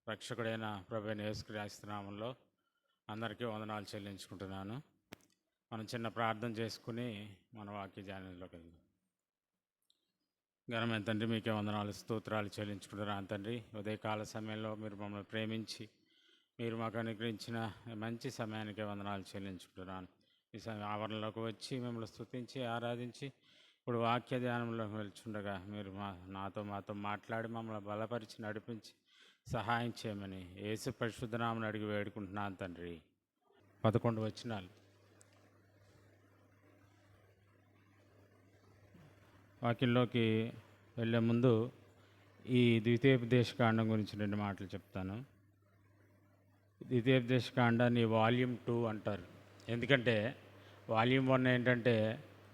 రక్షకుడైన ప్రభువైన యేసుక్రీస్తు నామములో అందరికీ వందనాలు చెల్లించుకుంటున్నాను. మనం చిన్న ప్రార్థన చేసుకుని మన వాక్య ధ్యానంలోకి వెళ్దాం. ఘనమైన తండ్రి, మీకే వందనాలు స్తోత్రాలు చెల్లించుకుంటున్నాను తండ్రి. ఉదయకాల సమయంలో మీరు మమ్మల్ని ప్రేమించి మీరు మాకు అనుగ్రహించిన మంచి సమయానికే వందనాలు చెల్లించుకుంటున్నాను. ఈ ఆవరణలోకి వచ్చి మిమ్మల్ని స్తుతించి ఆరాధించి ఇప్పుడు వాక్య ధ్యానంలోకి వెళ్తుండగా మీరు మాతో మాట్లాడి మమ్మల్ని బలపరిచి నడిపించి సహాయం చేయమని యేసు పరిశుద్ధ నామమున అడిగి వేడుకుంటున్నాను తండ్రి. 11 వచనాలు. వాక్యంలోకి వెళ్ళే ముందు ఈ ద్వితీయోపదేశకాండం గురించి 2 మాటలు చెప్తాను. ద్వితీయోపదేశకాండాన్ని వాల్యూమ్ 2 అంటారు. ఎందుకంటే వాల్యూమ్ 1 ఏంటంటే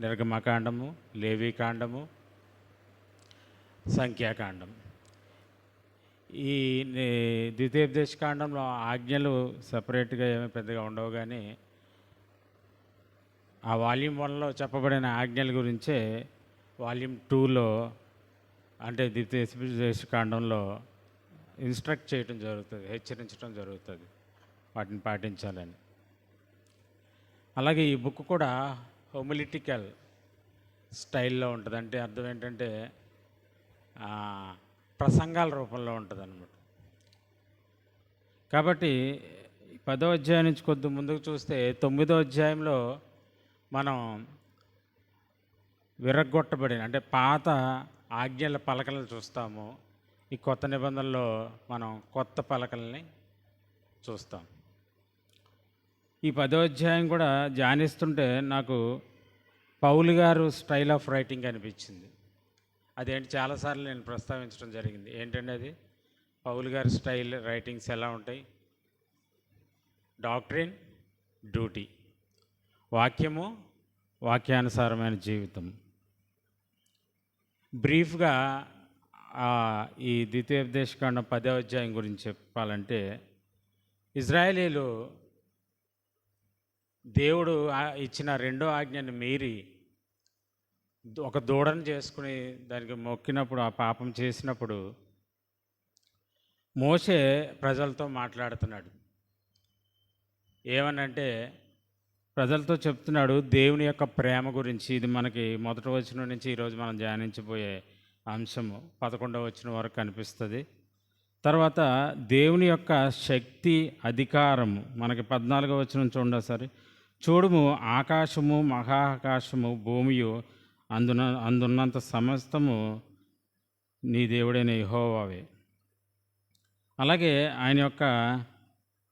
నిర్గమకాండము, లేవీకాండము, సంఖ్యాకాండం. ఈ ద్వితీయోపదేశకాండంలో ఆజ్ఞలు సపరేట్గా ఏమీ పెద్దగా ఉండవు, కానీ ఆ వాల్యూమ్ 1లో చెప్పబడిన ఆజ్ఞల గురించే వాల్యూమ్ 2లో అంటే ద్వితీయోపదేశకాండంలో ఇన్స్ట్రక్ట్ చేయడం జరుగుతుంది, హెచ్చరించడం జరుగుతుంది వాటిని పాటించాలని. అలాగే ఈ బుక్ కూడా హోమిలిటికల్ స్టైల్లో ఉంటుంది. అంటే అర్థం ఏంటంటే ప్రసంగాల రూపంలో ఉంటుంది అన్నమాట. కాబట్టి 10వ అధ్యాయం నుంచి కొద్ది ముందుకు చూస్తే 9వ అధ్యాయంలో మనం విరగ్గొట్టబడిన అంటే పాత ఆజ్ఞల పలకలను చూస్తాము. ఈ కొత్త నిబంధనలో మనం కొత్త పలకల్ని చూస్తాం. ఈ 10వ అధ్యాయం కూడా ధ్యానిస్తుంటే నాకు పౌలు గారు స్టైల్ ఆఫ్ రైటింగ్ అనిపించింది. అదేంటి చాలాసార్లు నేను ప్రస్తావించడం జరిగింది. ఏంటంటే అది పౌలు గారి స్టైల్ రైటింగ్స్ ఎలా ఉంటాయి? డాక్ట్రిన్, డ్యూటీ, వాక్యము, వాక్యానుసారమైన జీవితం. బ్రీఫ్గా ఈ ద్వితీయోపదేశకాండం 10వ అధ్యాయం గురించి చెప్పాలంటే, ఇజ్రాయేలీలు దేవుడు ఇచ్చిన 2వ ఆజ్ఞని మీరి ఒక దూడను చేసుకుని దానికి మొక్కినప్పుడు, ఆ పాపం చేసినప్పుడు మోషే ప్రజలతో మాట్లాడుతున్నాడు. ఏమనంటే ప్రజలతో చెప్తున్నాడు దేవుని యొక్క ప్రేమ గురించి. ఇది మనకి 1వ వచనం నుంచి ఈరోజు మనం ధ్యానించబోయే అంశము 11వ వచనం వరకు కనిపిస్తుంది. తర్వాత దేవుని యొక్క శక్తి, అధికారము మనకి 14వ వచనం చూడండి సరే. చూడుము, ఆకాశము, మహాకాశము, భూమియు అందున్నంత సమస్తము నీ దేవుడైన యెహోవావే. అలాగే ఆయన యొక్క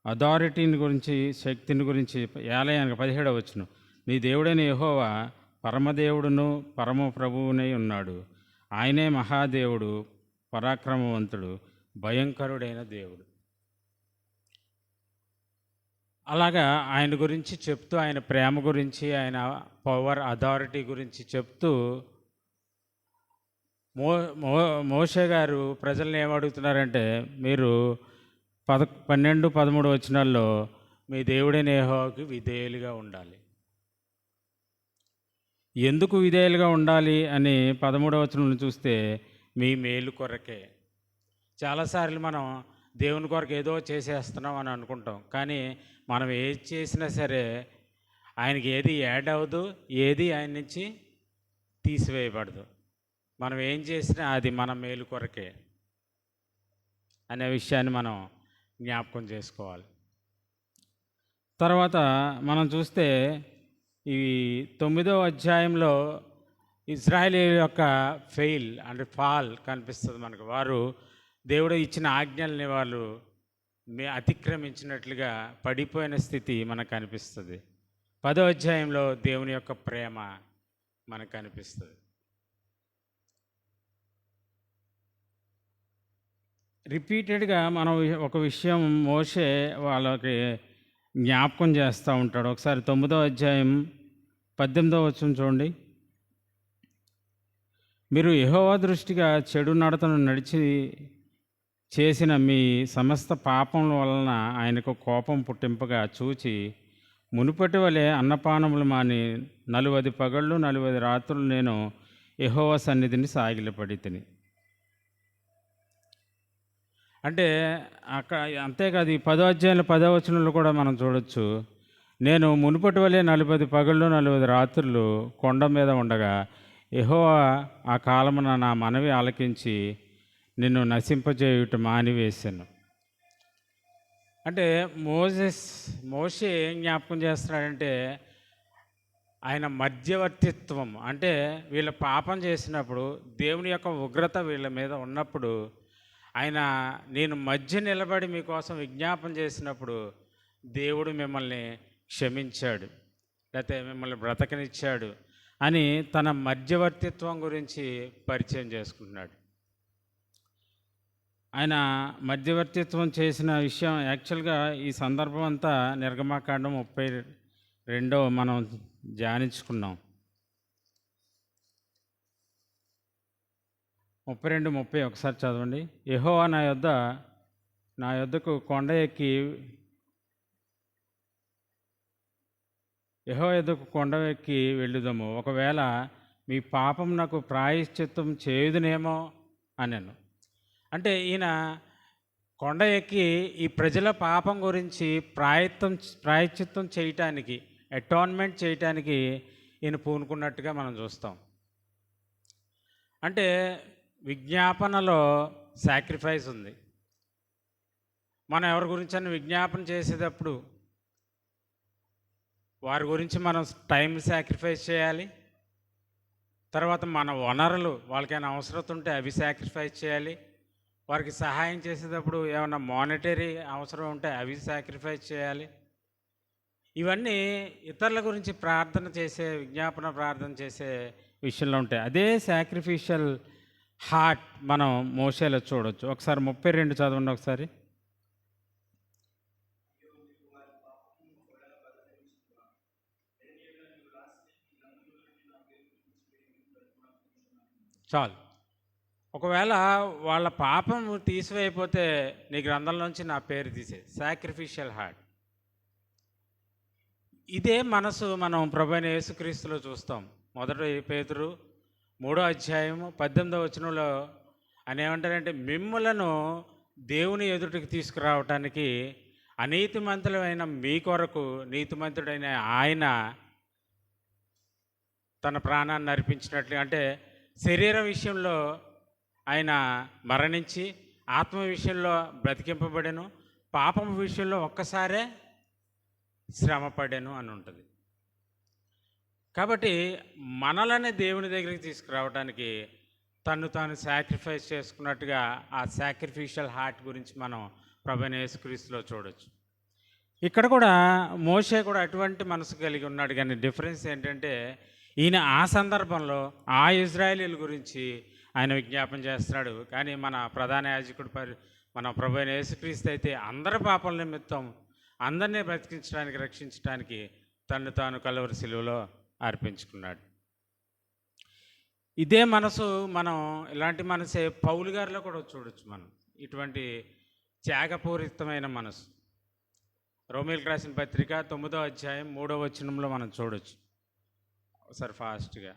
అథారిటీని గురించి, శక్తిని గురించి ఏలయానికి 17వ వచనం. నీ దేవుడైన యెహోవా పరమదేవుడును పరమ ప్రభువునై ఉన్నాడు. ఆయనే మహాదేవుడు, పరాక్రమవంతుడు, భయంకరుడైన దేవుడు. అలాగా ఆయన గురించి చెప్తూ, ఆయన ప్రేమ గురించి, ఆయన పవర్, అథారిటీ గురించి చెప్తూ మోషే గారు ప్రజల్ని ఏమడుగుతున్నారంటే, మీరు 12, 13 వచనాల్లో మీ దేవుడైన యెహోవాకి విధేయులుగా ఉండాలి. ఎందుకు విధేయులుగా ఉండాలి అని 13వ వచనం చూస్తే, మీ మేలు కొరకే. చాలాసార్లు మనం దేవుని కొరకు ఏదో చేసేస్తున్నాం అని అనుకుంటాం, కానీ మనం ఏది చేసినా సరే ఆయనకి ఏది యాడ్ అవ్వదు, ఏది ఆయన నుంచి తీసివేయబడదు. మనం ఏం చేసినా అది మన మేలు కొరకే అనే విషయాన్ని మనం జ్ఞాపకం చేసుకోవాలి. తర్వాత మనం చూస్తే ఈ 9వ అధ్యాయంలో ఇజ్రాయేలీయుల యొక్క ఫెయిల్ అంటే ఫాల్ కనిపిస్తుంది మనకు. వారు దేవుడు ఇచ్చిన ఆజ్ఞల్ని వాళ్ళు అతిక్రమించినట్లుగా పడిపోయిన స్థితి మనకు కనిపిస్తుంది. 10వ అధ్యాయంలో దేవుని యొక్క ప్రేమ మనకు కనిపిస్తుంది. రిపీటెడ్గా మనం ఒక విషయం మోషే వాళ్ళకి జ్ఞాపకం చేస్తూ ఉంటాడు. ఒకసారి 9వ అధ్యాయం 18వ వచనం చూడండి. మీరు యెహోవా దృష్టిగా చెడు నడతను నడిచి చేసిన మీ సమస్త పాపముల వలన ఆయనకు కోపం పుట్టింపగా చూచి, మునుపటి వలె అన్నపానములు మాని 40 పగళ్ళు 40 రాత్రులు నేను యెహోవా సన్నిధిని సాగిలపడి తిని. అంటే అక్కడ అంతేకాదు, ఈ 10వ అధ్యాయంలో 10వ వచనంలో కూడా మనం చూడొచ్చు. నేను మునుపటి వలె 40 పగళ్ళు 40 రాత్రులు కొండ మీద ఉండగా యెహోవా ఆ కాలమున నా మనవి ఆలకించి నిన్ను నశింపజేయుట మానివేశాను. అంటే మోషే ఏం జ్ఞాపకం చేస్తున్నాడంటే, ఆయన మధ్యవర్తిత్వం అంటే వీళ్ళ పాపం చేసినప్పుడు దేవుని యొక్క ఉగ్రత వీళ్ళ మీద ఉన్నప్పుడు ఆయన నేను మధ్య నిలబడి మీకోసం విజ్ఞాపన చేసినప్పుడు దేవుడు మిమ్మల్ని క్షమించాడు, లేకపోతే మిమ్మల్ని బ్రతకనిచ్చాడు అని తన మధ్యవర్తిత్వం గురించి పరిచయం చేసుకుంటున్నాడు. ఆయన మధ్యవర్తిత్వం చేసిన విషయం యాక్చువల్గా ఈ సందర్భం అంతా నిర్గమాకాండం 32 మనం ధ్యానించుకున్నాం. 32:30 ఒకసారి చదవండి. యెహోవా నా యొద్దకు కొండ ఎక్కి వెళ్ళుదము. ఒకవేళ మీ పాపం నాకు ప్రాయశ్చిత్తం చేయుదునేమో అనెను. అంటే ఈయన కొండ ఎక్కి ఈ ప్రజల పాపం గురించి ప్రాయశ్చిత్తం చేయటానికి, అటాన్మెంట్ చేయటానికి ఈయన పూనుకున్నట్టుగా మనం చూస్తాం. అంటే విజ్ఞాపనలో సాక్రిఫైస్ ఉంది. మనం ఎవరి గురించి విజ్ఞాపన చేసేటప్పుడు వారి గురించి మనం టైం సాక్రిఫైస్ చేయాలి. తర్వాత మన వనరులు వాళ్ళకైనా అవసరం ఉంటే అవి సాక్రిఫైస్ చేయాలి. వారికి సహాయం చేసేటప్పుడు ఏమైనా మానిటరీ అవసరం ఉంటే అవి సాక్రిఫైస్ చేయాలి. ఇవన్నీ ఇతరుల గురించి విజ్ఞాపన ప్రార్థన చేసే విషయంలో ఉంటాయి. అదే సాక్రిఫిషియల్ హార్ట్ మనం మోషేలో చూడవచ్చు. ఒకసారి 32 చదవండి ఒకసారి. చాలు. ఒకవేళ వాళ్ళ పాపం తీసివేయకపోతే నీ గ్రంథంలోంచి నా పేరు తీసే సాక్రిఫిషియల్ హార్ట్. ఇదే మనసు మనం ప్రభువైన యేసుక్రీస్తులో చూస్తాం. 1 పేతురు 3వ అధ్యాయము 18వ వచనంలో ఆయన ఏమంటారంటే, మిమ్ములను దేవుని ఎదుటికి తీసుకురావటానికి అనీతిమంతులైన మీ కొరకు నీతిమంతుడైన ఆయన తన ప్రాణాన్ని అర్పించినట్లు. అంటే శరీర విషయంలో ఆయన మరణించి ఆత్మ విషయంలో బ్రతికింపబడెను, పాపం విషయంలో ఒక్కసారే శ్రమపడాను అని ఉంటుంది. కాబట్టి మనలని దేవుని దగ్గరికి తీసుకురావడానికి తను తాను సాక్రిఫైస్ చేసుకున్నట్టుగా ఆ సాక్రిఫిషియల్ హార్ట్ గురించి మనం ప్రభువైన యేసుక్రీస్తులో చూడొచ్చు. ఇక్కడ కూడా మోషే కూడా అటువంటి మనసు కలిగి ఉన్నాడు. కానీ డిఫరెన్స్ ఏంటంటే ఈయన ఆ సందర్భంలో ఆ ఇజ్రాయేలీల గురించి ఆయన విజ్ఞాపన చేస్తున్నాడు. కానీ మన ప్రధాన యాజకుడు మన ప్రభువైన యేసుక్రీస్తు అయితే అందరి పాపల నిమిత్తం అందరినీ బ్రతికించడానికి, రక్షించడానికి తను తాను కలువరి శిలువలో అర్పించుకున్నాడు. ఇదే మనసు మనం ఇలాంటి మనసే పౌలు గారిలో కూడా చూడొచ్చు. మనం ఇటువంటి త్యాగపూరితమైన మనసు రోమీయులకు రాసిన పత్రిక 9వ అధ్యాయం 3వ వచనంలో మనం చూడొచ్చు. ఒకసారి ఫాస్ట్గా.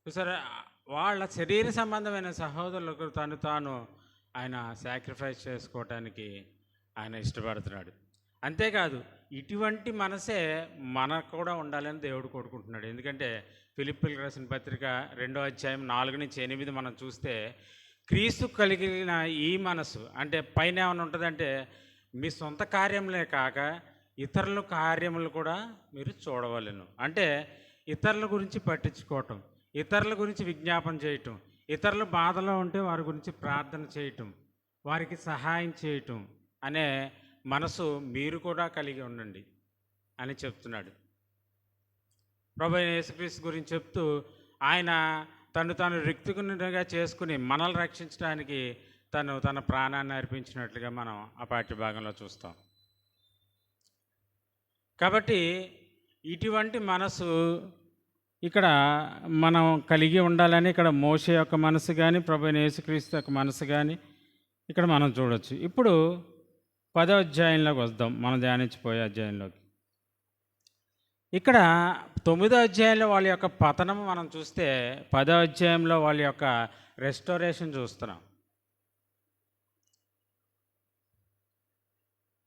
సరే, వాళ్ళ శరీర సంబంధమైన సహోదరులకు తాను ఆయన సాక్రిఫైస్ చేసుకోవటానికి ఆయన ఇష్టపడుతున్నాడు. అంతేకాదు ఇటువంటి మనసే మనకు కూడా ఉండాలని దేవుడు కోరుకుంటున్నాడు. ఎందుకంటే ఫిలిప్పీయులకు రాసిన పత్రిక 2వ అధ్యాయం 4-8 మనం చూస్తే క్రీస్తు కలిగిన ఈ మనసు అంటే పైన ఏమైనా ఉంటుందంటే మీ సొంత కార్యములే కాక ఇతరుల కార్యములు కూడా మీరు చూడవలెను. అంటే ఇతరుల గురించి పట్టించుకోవటం, ఇతరుల గురించి విజ్ఞాపన చేయటం, ఇతరుల బాధలో ఉంటే వారి గురించి ప్రార్థన చేయటం, వారికి సహాయం చేయటం అనే మనసు మీరు కూడా కలిగి ఉండండి అని చెప్తున్నాడు. ప్రభువైన యేసుక్రీస్తు గురించి చెప్తూ ఆయన తాను రిక్తుకునిగా చేసుకుని మనల్ని రక్షించడానికి తన ప్రాణాన్ని అర్పించినట్లుగా మనం ఆ పాఠ్యభాగంలో చూస్తాం. కాబట్టి ఇటువంటి మనసు ఇక్కడ మనం కలిగి ఉండాలని ఇక్కడ మోషే యొక్క మనసు కానీ ప్రభువైన యేసుక్రీస్తు యొక్క మనసు కానీ ఇక్కడ మనం చూడొచ్చు. ఇప్పుడు 10వ అధ్యాయంలోకి వద్దాం, మనం ధ్యానించిపోయే అధ్యాయంలోకి. ఇక్కడ 9వ అధ్యాయంలో వాళ్ళ యొక్క పతనం మనం చూస్తే 10వ అధ్యాయంలో వాళ్ళ యొక్క రెస్టోరేషన్ చూస్తున్నాం.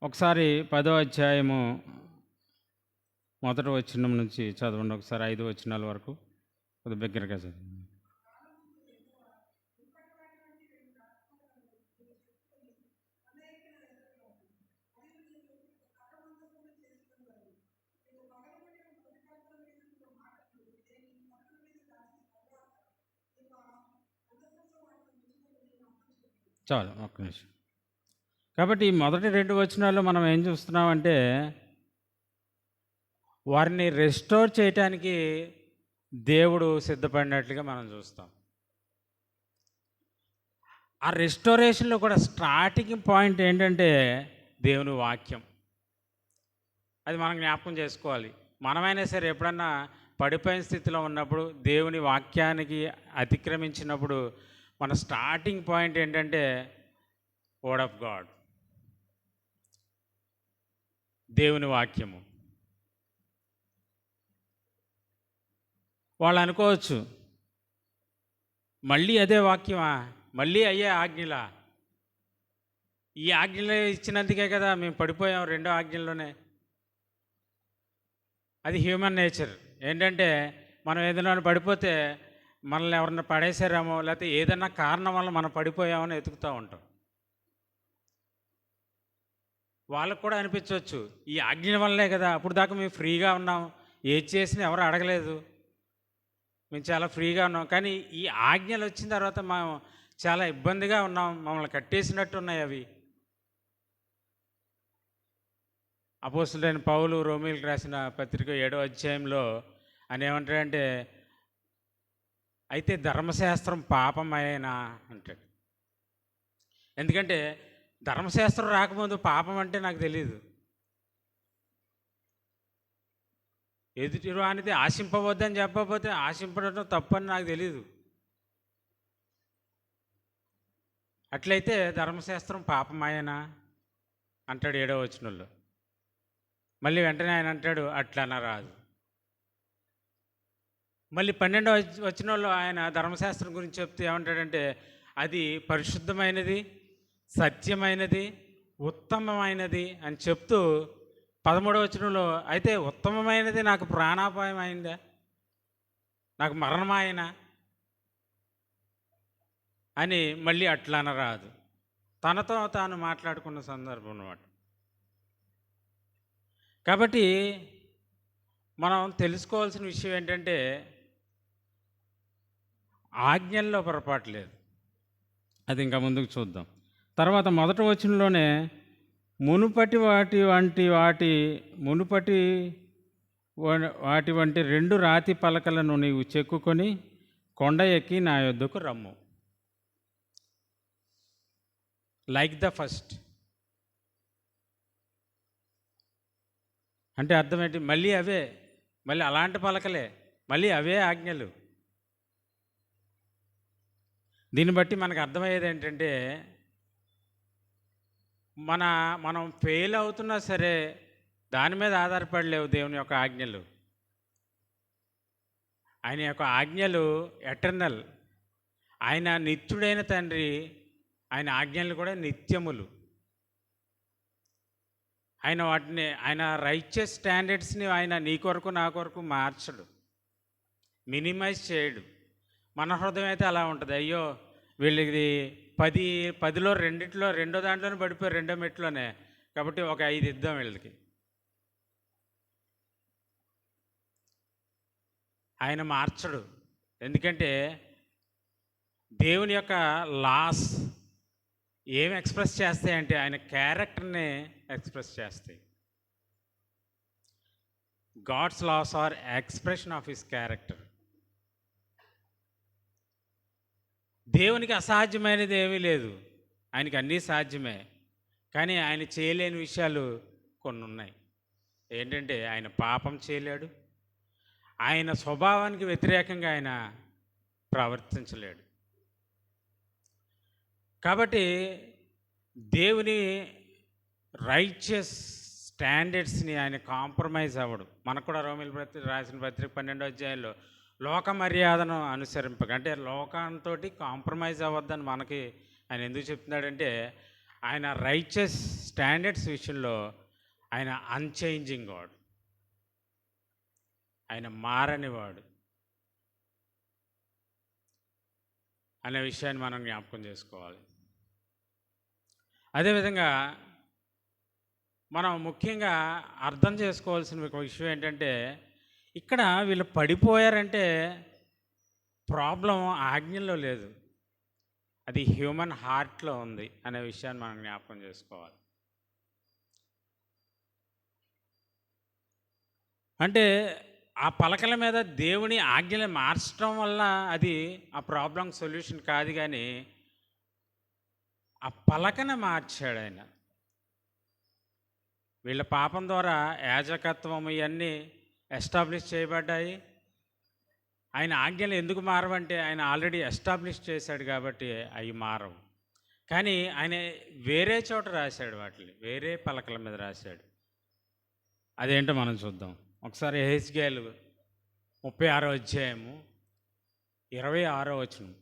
ఒకసారి 10వ అధ్యాయము మొదటి వచనం నుంచి చదవండి, ఒకసారి 5 వచనాల వరకు కొద్దిగా దగ్గరగా చదవండి. చాలు, ఒక్క నిమిషం. కాబట్టి ఈ మొదటి 2 వచనాల్లో మనం ఏం చూస్తున్నామంటే వారిని రెస్టోర్ చేయటానికి దేవుడు సిద్ధపడినట్లుగా మనం చూస్తాం. ఆ రెస్టోరేషన్లో కూడా స్టార్టింగ్ పాయింట్ ఏంటంటే దేవుని వాక్యం. అది మనం జ్ఞాపకం చేసుకోవాలి. మనమైనా సరే ఎప్పుడన్నా పడిపోయిన స్థితిలో ఉన్నప్పుడు దేవుని వాక్యానికి అతిక్రమించినప్పుడు మన స్టార్టింగ్ పాయింట్ ఏంటంటే వర్డ్ ఆఫ్ గాడ్, దేవుని వాక్యము. వాళ్ళు అనుకోవచ్చు, మళ్ళీ అదే వాక్యమా, మళ్ళీ అయ్యే ఆజ్ఞలా, ఈ ఆజ్ఞలు ఇచ్చినందుకే కదా మేము పడిపోయాం రెండో ఆజ్ఞల్లోనే. అది హ్యూమన్ నేచర్. ఏంటంటే మనం ఏదైనా పడిపోతే మనల్ని ఎవరన్నా పడేసారేమో, లేకపోతే ఏదైనా కారణం వల్ల మనం పడిపోయామని వెతుకుతూ ఉంటాం. వాళ్ళకు కూడా అనిపించవచ్చు, ఈ ఆజ్ఞల వల్లే కదా అప్పుడు దాకా మేము ఫ్రీగా ఉన్నాం, ఏది చేసినా ఎవరు అడగలేదు, మేము చాలా ఫ్రీగా ఉన్నాం. కానీ ఈ ఆజ్ఞలు వచ్చిన తర్వాత మేము చాలా ఇబ్బందిగా ఉన్నాం, మమ్మల్ని కట్టేసినట్టు ఉన్నాయి అవి. అపోస్తలుడైన పౌలు రోమీయులకు రాసిన పత్రిక 7వ అధ్యాయంలో ఆయన ఏమంటాడంటే, అయితే ధర్మశాస్త్రం పాపమేనా అంటాడు. ఎందుకంటే ధర్మశాస్త్రం రాకముందు పాపం అంటే నాకు తెలియదు. ఎదుటి అనేది ఆశింపవద్దని చెప్పకపోతే ఆశింపడం తప్పని నాకు తెలీదు. అట్లయితే ధర్మశాస్త్రం పాపమాయనా అంటాడు 7వ వచనంలో. మళ్ళీ వెంటనే ఆయన అంటాడు, అట్లా అనరాదు. మళ్ళీ 12వ వచనంలో ఆయన ధర్మశాస్త్రం గురించి చెప్తే ఏమంటాడంటే, అది పరిశుద్ధమైనది, సత్యమైనది, ఉత్తమమైనది అని చెప్తూ 13వ వచనంలో, అయితే ఉత్తమమైనది నాకు ప్రాణాపాయం అయిందా, నాకు మరణమాయన అని మళ్ళీ అట్లా అనరాదు. తనతో తాను మాట్లాడుకున్న సందర్భం అన్నమాట. కాబట్టి మనం తెలుసుకోవాల్సిన విషయం ఏంటంటే ఆజ్ఞల్లో పొరపాటు లేదు. అది ఇంకా ముందుకు చూద్దాం. తర్వాత మొదటి వచనంలోనే మునుపటి వాటి వంటి 2 రాతి పలకలను నీవు చెక్కుకొని కొండ ఎక్కి నా యొద్దకు రమ్ము. లైక్ ద ఫస్ట్ అంటే అర్థం ఏంటి? మళ్ళీ అవే, మళ్ళీ అలాంటి పలకలే, మళ్ళీ అవే ఆజ్ఞలు. దీన్ని బట్టి మనకు అర్థమయ్యేది ఏంటంటే మనం ఫెయిల్ అవుతున్నా సరే దాని మీద ఆధారపడలేవు దేవుని యొక్క ఆజ్ఞలు. ఆయన యొక్క ఆజ్ఞలు ఎటర్నల్. ఆయన నిత్యుడైన తండ్రి, ఆయన ఆజ్ఞలు కూడా నిత్యములు. ఆయన రైచియస్ స్టాండర్డ్స్ని ఆయన నీ కొరకు నా కొరకు మార్చడు, మినిమైజ్ చేయడు. మన హృదయం అయితే అలా ఉంటుంది, అయ్యో వీళ్ళకి 10లో 2 రెండో దాంట్లోనే పడిపోయి 2వ మెట్లోనే, కాబట్టి ఒక 5 ఇద్దాం వీళ్ళకి. ఆయన మార్చడు. ఎందుకంటే దేవుని యొక్క లాస్ ఏం ఎక్స్ప్రెస్ చేస్తాయంటే ఆయన క్యారెక్టర్ని ఎక్స్ప్రెస్ చేస్తాయి. God's laws are expression of his character. దేవునికి అసాధ్యమైనది ఏమీ లేదు, ఆయనకి అన్నీ సాధ్యమే. కానీ ఆయన చేయలేని విషయాలు కొన్ని ఉన్నాయి. ఏంటంటే ఆయన పాపం చేయలేడు, ఆయన స్వభావానికి వ్యతిరేకంగా ఆయన ప్రవర్తించలేడు. కాబట్టి దేవుని రైచియస్ స్టాండర్డ్స్ని ఆయన కాంప్రమైజ్ అవ్వడు. మనకు కూడా రోమిల రాసిన పత్రిక 12వ అధ్యాయంలో లోక మర్యాదను అనుసరింపక, అంటే లోకంతో కాంప్రమైజ్ అవ్వద్దని మనకి ఆయన ఎందుకు చెప్తున్నాడంటే, ఆయన రైచియస్ స్టాండర్డ్స్ విషయంలో ఆయన అన్చేంజింగ్ వాడు, ఆయన మారనివాడు అనే విషయాన్ని మనం జ్ఞాపకం చేసుకోవాలి. అదేవిధంగా మనం ముఖ్యంగా అర్థం చేసుకోవాల్సిన ఒక విషయం ఏంటంటే, ఇక్కడ వీళ్ళు పడిపోయారంటే ప్రాబ్లం ఆజ్ఞల్లో లేదు, అది హ్యూమన్ హార్ట్లో ఉంది అనే విషయాన్ని మనం జ్ఞాపకం చేసుకోవాలి. అంటే ఆ పలకల మీద దేవుని ఆజ్ఞలు మార్చడం వల్ల అది ఆ ప్రాబ్లం సొల్యూషన్ కాదు, కానీ ఆ పలకన మార్చాడు ఆయన. వీళ్ళ పాపం ద్వారా యాజకత్వం ఇవన్నీ ఎస్టాబ్లిష్ చేయబడ్డాయి. ఆయన ఆజ్ఞలు ఎందుకు మారవంటే ఆయన ఆల్రెడీ ఎస్టాబ్లిష్ చేశాడు కాబట్టి అవి మారవు. కానీ ఆయన వేరే చోట రాశాడు, వాటిని వేరే పలకల మీద రాశాడు. అదేంటో మనం చూద్దాం. ఒకసారి యెహెజ్కేలు 36వ అధ్యాయము 26వ వచనం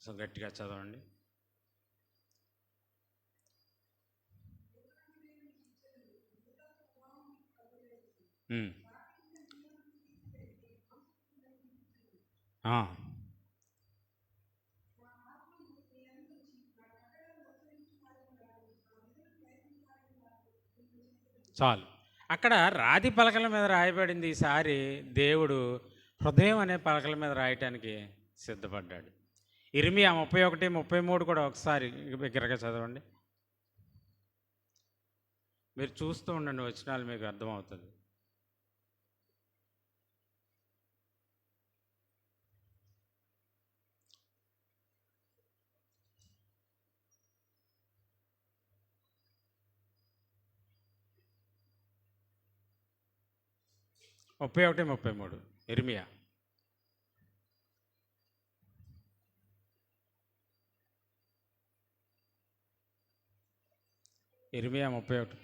సో గట్టిగా చదవండి. చాలు. అక్కడ రాతి పలకల మీద రాయబడింది, ఈసారి దేవుడు హృదయం అనే పలకల మీద రాయటానికి సిద్ధపడ్డాడు. ఇర్మియా 31, 33 కూడా ఒకసారి దగ్గరగా చదవండి. మీరు చూస్తూ ఉండండి, వచనాలు మీకు అర్థమవుతుంది. ముప్పై 33 ఇర్మియా. ఇర్మియా 31.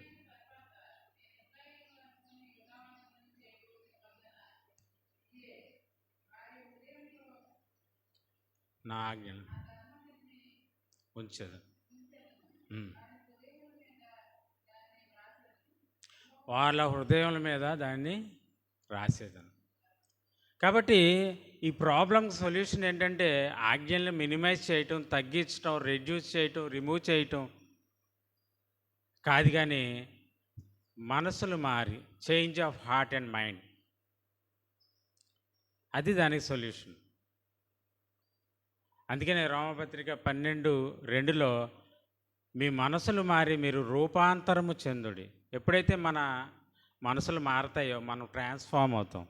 నా ఆజ్ఞలు ఉంచదు, వాళ్ళ హృదయాల మీద దాన్ని రాసేదాన్ని. కాబట్టి ఈ ప్రాబ్లం సొల్యూషన్ ఏంటంటే ఆజ్ఞల్ని మినిమైజ్ చేయటం, తగ్గించటం, రెడ్యూస్ చేయటం, రిమూవ్ చేయటం కాదు, కానీ మనసులు మారి change of heart and mind, అది దానికి సొల్యూషన్. అందుకనే రోమపత్రిక 12:2లో మీ మనసులు మారి మీరు రూపాంతరము చెందుడి. ఎప్పుడైతే మన మనసులు మారతాయో మనం ట్రాన్స్ఫార్మ్ అవుతాం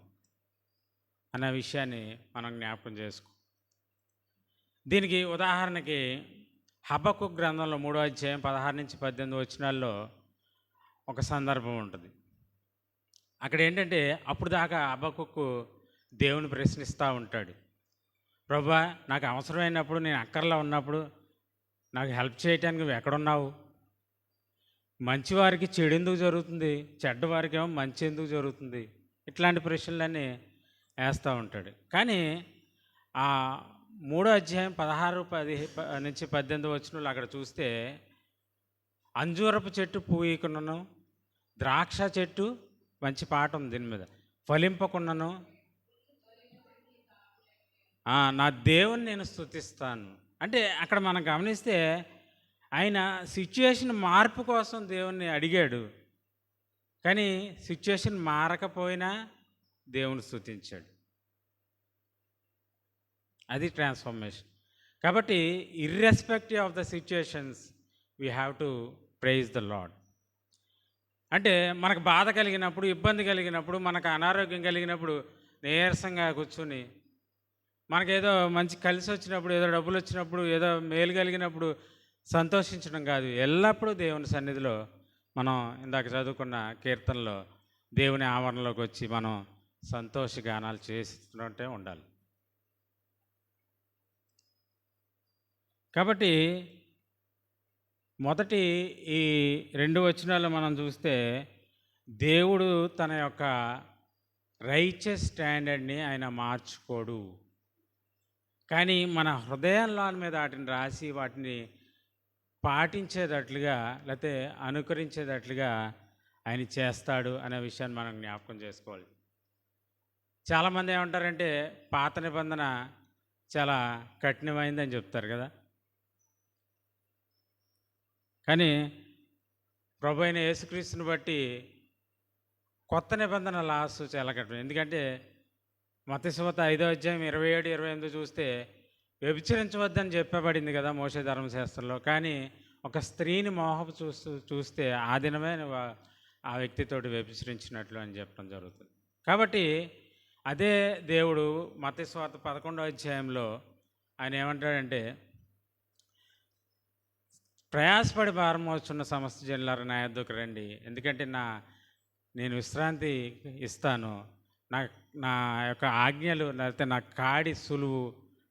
అనే విషయాన్ని మనం జ్ఞాపకం చేసుకో. దీనికి ఉదాహరణకి హబక్కూకు గ్రంథంలో 3వ అధ్యాయం 16 నుంచి 18 వచనాల్లో ఒక సందర్భం ఉంటుంది. అక్కడ ఏంటంటే అప్పుడు దాకా హబక్కూకు దేవుని ప్రశ్నిస్తూ ఉంటాడు, ప్రభువా నాకు అవసరమైనప్పుడు, నేను అక్కర్లో ఉన్నప్పుడు నాకు హెల్ప్ చేయటానికి నువ్వు ఎక్కడున్నావు? మంచివారికి చెడు ఎందుకు జరుగుతుంది, చెడ్డవారికి ఏమో మంచి ఎందుకు జరుగుతుంది? ఇట్లాంటి ప్రశ్నలన్నీ వేస్తూ ఉంటాడు. కానీ ఆ 3వ అధ్యాయం 16 నుంచి 18 వచనాలు అక్కడ చూస్తే, అంజూరపు చెట్టు పూయకున్నను, ద్రాక్ష చెట్టు, మంచి పాట ఉంది దీని మీద, ఫలింపకున్నను నా దేవుని నేను స్తుతిస్తాను. అంటే అక్కడ మనం గమనిస్తే ఆయన సిచ్యుయేషన్ మార్పు కోసం దేవుణ్ణి అడిగాడు, కానీ సిచ్యుయేషన్ మారకపోయినా దేవుని స్తుతించాడు. అది ట్రాన్స్ఫర్మేషన్. కాబట్టి irrespective of the situations we have to praise the Lord. అంటే మనకు బాధ కలిగినప్పుడు, ఇబ్బంది కలిగినప్పుడు, మనకు అనారోగ్యం కలిగినప్పుడు నీరసంగా కూర్చుని, మనకేదో మంచి కలిసి వచ్చినప్పుడు, ఏదో డబ్బులు వచ్చినప్పుడు, ఏదో మేలు కలిగినప్పుడు సంతోషించడం కాదు, ఎల్లప్పుడూ దేవుని సన్నిధిలో మనం ఇందాక చదువుకున్న కీర్తనలో దేవుని ఆవరణలోకి వచ్చి మనం సంతోషగానాలు చేస్తుంటే ఉండాలి. కాబట్టి మొదటి ఈ 2 వచనాలు మనం చూస్తే దేవుడు తన యొక్క రైచియస్ స్టాండర్డ్ని ఆయన మార్చుకోడు. కానీ మన హృదయంలో మీద వాటిని రాసి వాటిని పాటించేటట్లుగా లేకపోతే అనుకరించేటట్లుగా ఆయన చేస్తాడు అనే విషయాన్ని మనం జ్ఞాపకం చేసుకోవాలి. చాలామంది ఏమంటారంటే పాత నిబంధన చాలా కఠినమైందని చెప్తారు కదా. కానీ ప్రభు అయిన యేసుక్రీస్తుని బట్టి కొత్త నిబంధన లాస్ చాలా కఠినం. ఎందుకంటే మత్తయి సువార్త 5వ అధ్యాయం 27, 28 చూస్తే వ్యభిచరించవద్దని చెప్పబడింది కదా మోషే ధర్మశాస్త్రంలో. కానీ ఒక స్త్రీని మోహపు చూస్తే ఆ దినమే ఆ వ్యక్తితోటి వ్యభిచరించినట్లు అని చెప్పడం జరుగుతుంది. కాబట్టి అదే దేవుడు మత్తయి సువార్త 11వ అధ్యాయంలో ఆయన ఏమంటాడంటే, ప్రయాసపడి భారం మోస్తున్న సమస్త జనులారా నా యొద్దకు రండి, ఎందుకంటే నేను విశ్రాంతి ఇస్తాను, నా యొక్క ఆజ్ఞలు లేకపోతే నా కాడి సులువు,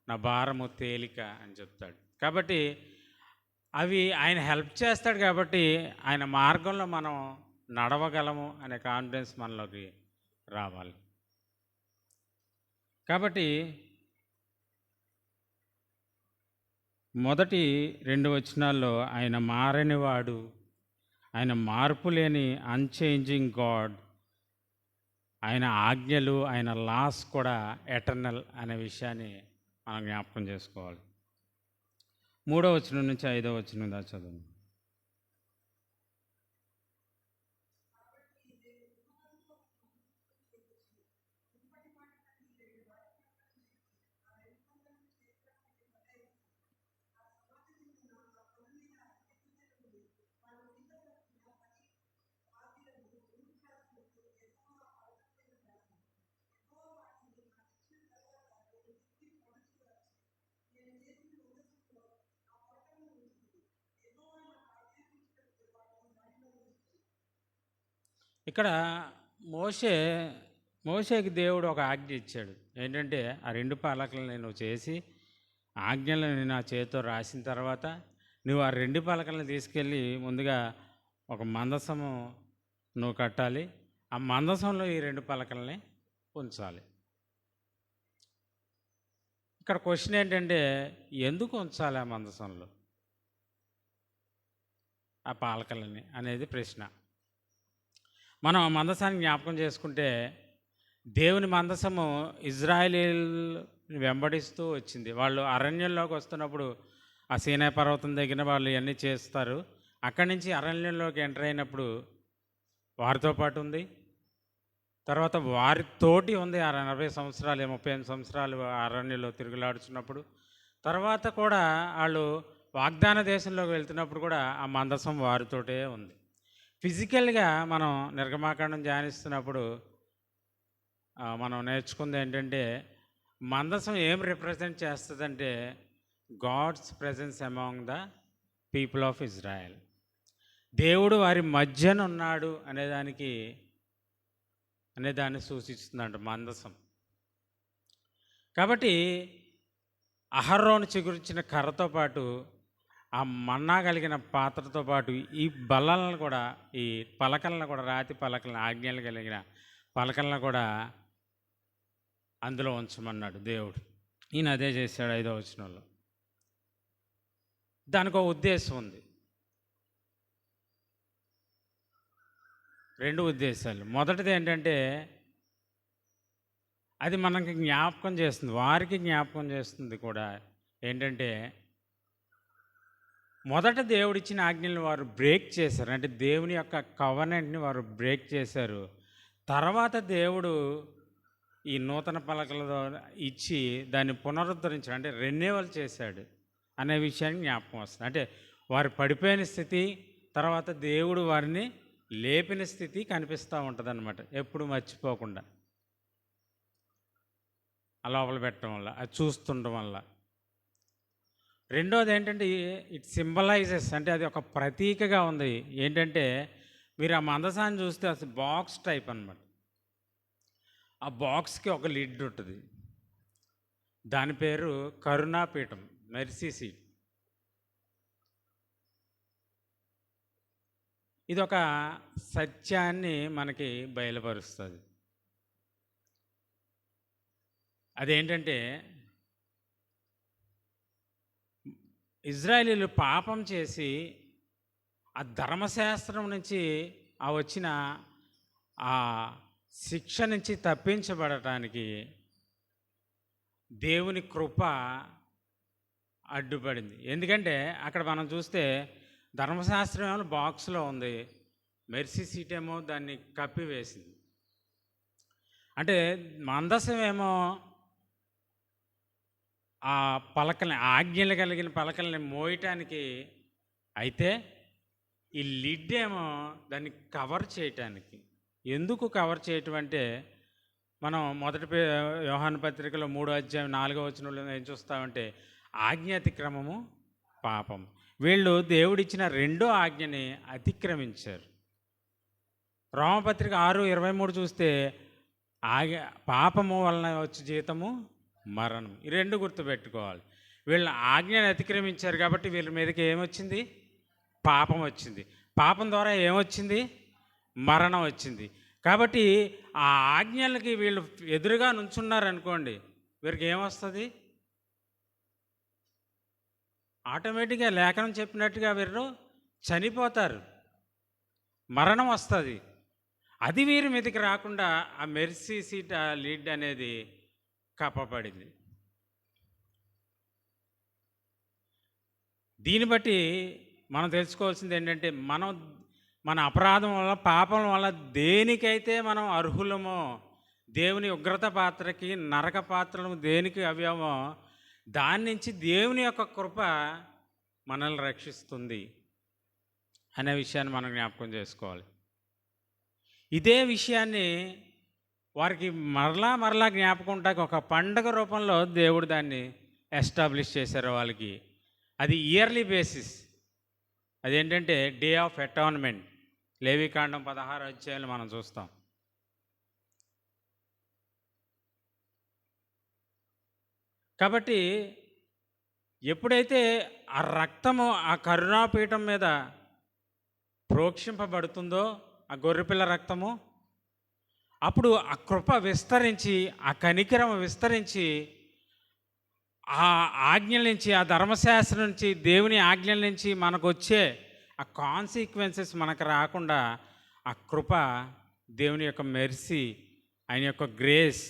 నా భారము తేలిక అని చెప్తాడు. కాబట్టి అవి ఆయన హెల్ప్ చేస్తాడు. కాబట్టి ఆయన మార్గంలో మనం నడవగలము అనే కాన్ఫిడెన్స్ మనలోకి రావాలి. కాబట్టి మొదటి 2 వచనాల్లో ఆయన మారనివాడు, ఆయన మార్పు లేని అన్చేంజింగ్ గాడ్, ఆయన ఆజ్ఞలు ఆయన లాస్ కూడా ఎటర్నల్ అనే విషయాన్ని మనం జ్ఞాపకం చేసుకోవాలి. 3వ వచనం నుంచి 5వ వచనం దాకా చదవండి. ఇక్కడ మోషేకి దేవుడు ఒక ఆజ్ఞ ఇచ్చాడు. ఏంటంటే ఆ 2 పలకలను నువ్వు చేసి ఆజ్ఞలను నా చేతితో రాసిన తర్వాత నువ్వు ఆ 2 పలకలను తీసుకెళ్ళి ముందుగా ఒక మందసము నువ్వు కట్టాలి. ఆ మందసంలో ఈ 2 పలకల్ని ఉంచాలి. ఇక్కడ క్వశ్చన్ ఏంటంటే, ఎందుకు ఉంచాలి ఆ మందసంలో ఆ పలకలని అనేది ప్రశ్న. మనం ఆ మందసాన్ని జ్ఞాపకం చేసుకుంటే దేవుని మందసము ఇజ్రాయేలీలు వెంబడిస్తూ వచ్చింది. వాళ్ళు అరణ్యంలోకి వస్తున్నప్పుడు ఆ సీనాయి పర్వతం దగ్గర వాళ్ళు ఇవన్నీ చేస్తారు. అక్కడి నుంచి అరణ్యంలోకి ఎంటర్ అయినప్పుడు వారితో పాటు ఉంది, తర్వాత వారితోటి ఉంది 40 సంవత్సరాలు 35 సంవత్సరాలు అరణ్యంలో తిరుగులాడుచున్నప్పుడు. తర్వాత కూడా వాళ్ళు వాగ్దాన దేశంలోకి వెళ్తున్నప్పుడు కూడా ఆ మందసం వారితోటే ఉంది. ఫిజికల్గా మనం నిర్గమాకాండం ధ్యానిస్తున్నప్పుడు మనం నేర్చుకుంది ఏంటంటే, మందసం ఏం రిప్రజెంట్ చేస్తుందంటే God's presence among the people of Israel. దేవుడు వారి మధ్యన ఉన్నాడు అనేదాన్ని సూచిస్తుందంట మందసం. కాబట్టి అహరోను చిగురించిన కర్రతో పాటు ఆ మన్నా కలిగిన పాత్రతో పాటు ఈ బల్లలను కూడా, ఈ పలకలను కూడా, రాతి పలకలను, ఆజ్ఞలు కలిగిన పలకలను కూడా అందులో ఉంచమన్నాడు దేవుడు. ఈయన అదే చేశాడు 5వ వచనంలో. దానికి ఒక ఉద్దేశం ఉంది, 2 ఉద్దేశాలు. మొదటిది ఏంటంటే, అది మనకి జ్ఞాపకం చేస్తుంది, వారికి జ్ఞాపకం చేస్తుంది కూడా. ఏంటంటే, మొదట దేవుడిచ్చిన ఆజ్ఞలను వారు బ్రేక్ చేశారు, అంటే దేవుని యొక్క కవనెంట్ని వారు బ్రేక్ చేశారు. తర్వాత దేవుడు ఈ నూతన పలకలతో ఇచ్చి దాన్ని పునరుద్ధరించాడు, అంటే రెన్యువల్ చేశాడు అనే విషయాన్ని జ్ఞాపకం వస్తుంది. అంటే వారు పడిపోయిన స్థితి, తర్వాత దేవుడు వారిని లేపిన స్థితి కనిపిస్తూ ఉంటుంది అన్నమాట, ఎప్పుడు మర్చిపోకుండా ఆ లోపల పెట్టడం వల్ల, అది చూస్తుండడం వల్ల. రెండోది ఏంటంటే, ఇట్ సింబలైజెస్, అంటే అది ఒక ప్రతీకగా ఉంది. ఏంటంటే, మీరు ఆ మందసాన్ని చూస్తే అసలు బాక్స్ టైప్ అన్నమాట. ఆ బాక్స్కి ఒక లిడ్ ఉంటుంది. దాని పేరు కరుణాపీఠం, మెర్సీ సీట్. ఇదొక సత్యాన్ని మనకి బయలుపరుస్తుంది. అదేంటంటే, ఇజ్రాయేలీలు పాపం చేసి ఆ ధర్మశాస్త్రం నుంచి ఆ వచ్చిన ఆ శిక్ష నుంచి తప్పించబడటానికి దేవుని కృప అడ్డుపడింది. ఎందుకంటే అక్కడ మనం చూస్తే ధర్మశాస్త్రం ఏమో బాక్స్లో ఉంది, మెర్సీ సీట్ ఏమో దాన్ని కప్పివేసింది. అంటే మందసం ఏమో ఆ పలకల్ని, ఆజ్ఞలు కలిగిన పలకల్ని మోయటానికి అయితే, ఈ లిడ్ ఏమో దాన్ని కవర్ చేయటానికి. ఎందుకు కవర్ చేయటం అంటే, మనం మొదటి యోహాను పత్రికలో 3వ అధ్యాయం 4వ వచనంలో ఏం చూస్తామంటే, ఆజ్ఞ అతిక్రమము పాపం. వీళ్ళు దేవుడిచ్చిన రెండో ఆజ్ఞని అతిక్రమించారు. రోమపత్రిక 6:23 చూస్తే పాపము వలన వచ్చే జీతము మరణం. ఈ రెండు గుర్తుపెట్టుకోవాలి. వీళ్ళ ఆజ్ఞను అతిక్రమించారు కాబట్టి వీళ్ళ మీదకి ఏమొచ్చింది? పాపం వచ్చింది. పాపం ద్వారా ఏమొచ్చింది? మరణం వచ్చింది. కాబట్టి ఆ ఆజ్ఞలకి వీళ్ళు ఎదురుగా నుంచున్నారనుకోండి, వీరికి ఏమొస్తుంది? ఆటోమేటిక్గా లేఖనం చెప్పినట్టుగా వీరు చనిపోతారు, మరణం వస్తుంది. అది వీరి మీదకి రాకుండా ఆ మెర్సీ సీట్, ఆ లిడ్ అనేది కప్పబడింది. దీన్ని బట్టి మనం తెలుసుకోవాల్సింది ఏంటంటే, మన అపరాధం వల్ల, పాపం వల్ల దేనికైతే మనం అర్హులమో, దేవుని ఉగ్రత పాత్రకి, నరక పాత్రము దేనికి అవ్యామో, దాని నుంచి దేవుని యొక్క కృప మనల్ని రక్షిస్తుంది అనే విషయాన్ని మనం జ్ఞాపకం చేసుకోవాలి. ఇదే విషయాన్ని వారికి మరలా జ్ఞాపకం ఉంటాక ఒక పండగ రూపంలో దేవుడు దాన్ని ఎస్టాబ్లిష్ చేశారు వాళ్ళకి. అది ఇయర్లీ బేసిస్. అదేంటంటే డే ఆఫ్ అటాన్మెంట్. లేవికాండం 16వ అధ్యాయంలో మనం చూస్తాం. కాబట్టి ఎప్పుడైతే ఆ రక్తము ఆ కరుణాపీఠం మీద ప్రోక్షింపబడుతుందో, ఆ గొర్రెపిల్ల రక్తము, అప్పుడు ఆ కృప విస్తరించి, ఆ కనికరం విస్తరించి, ఆ ఆజ్ఞల నుంచి, ఆ ధర్మశాస్త్రం నుంచి, దేవుని ఆజ్ఞల నుంచి మనకు వచ్చే ఆ కాన్సిక్వెన్సెస్ మనకు రాకుండా ఆ కృప, దేవుని యొక్క మెర్సీ, ఆయన యొక్క గ్రేస్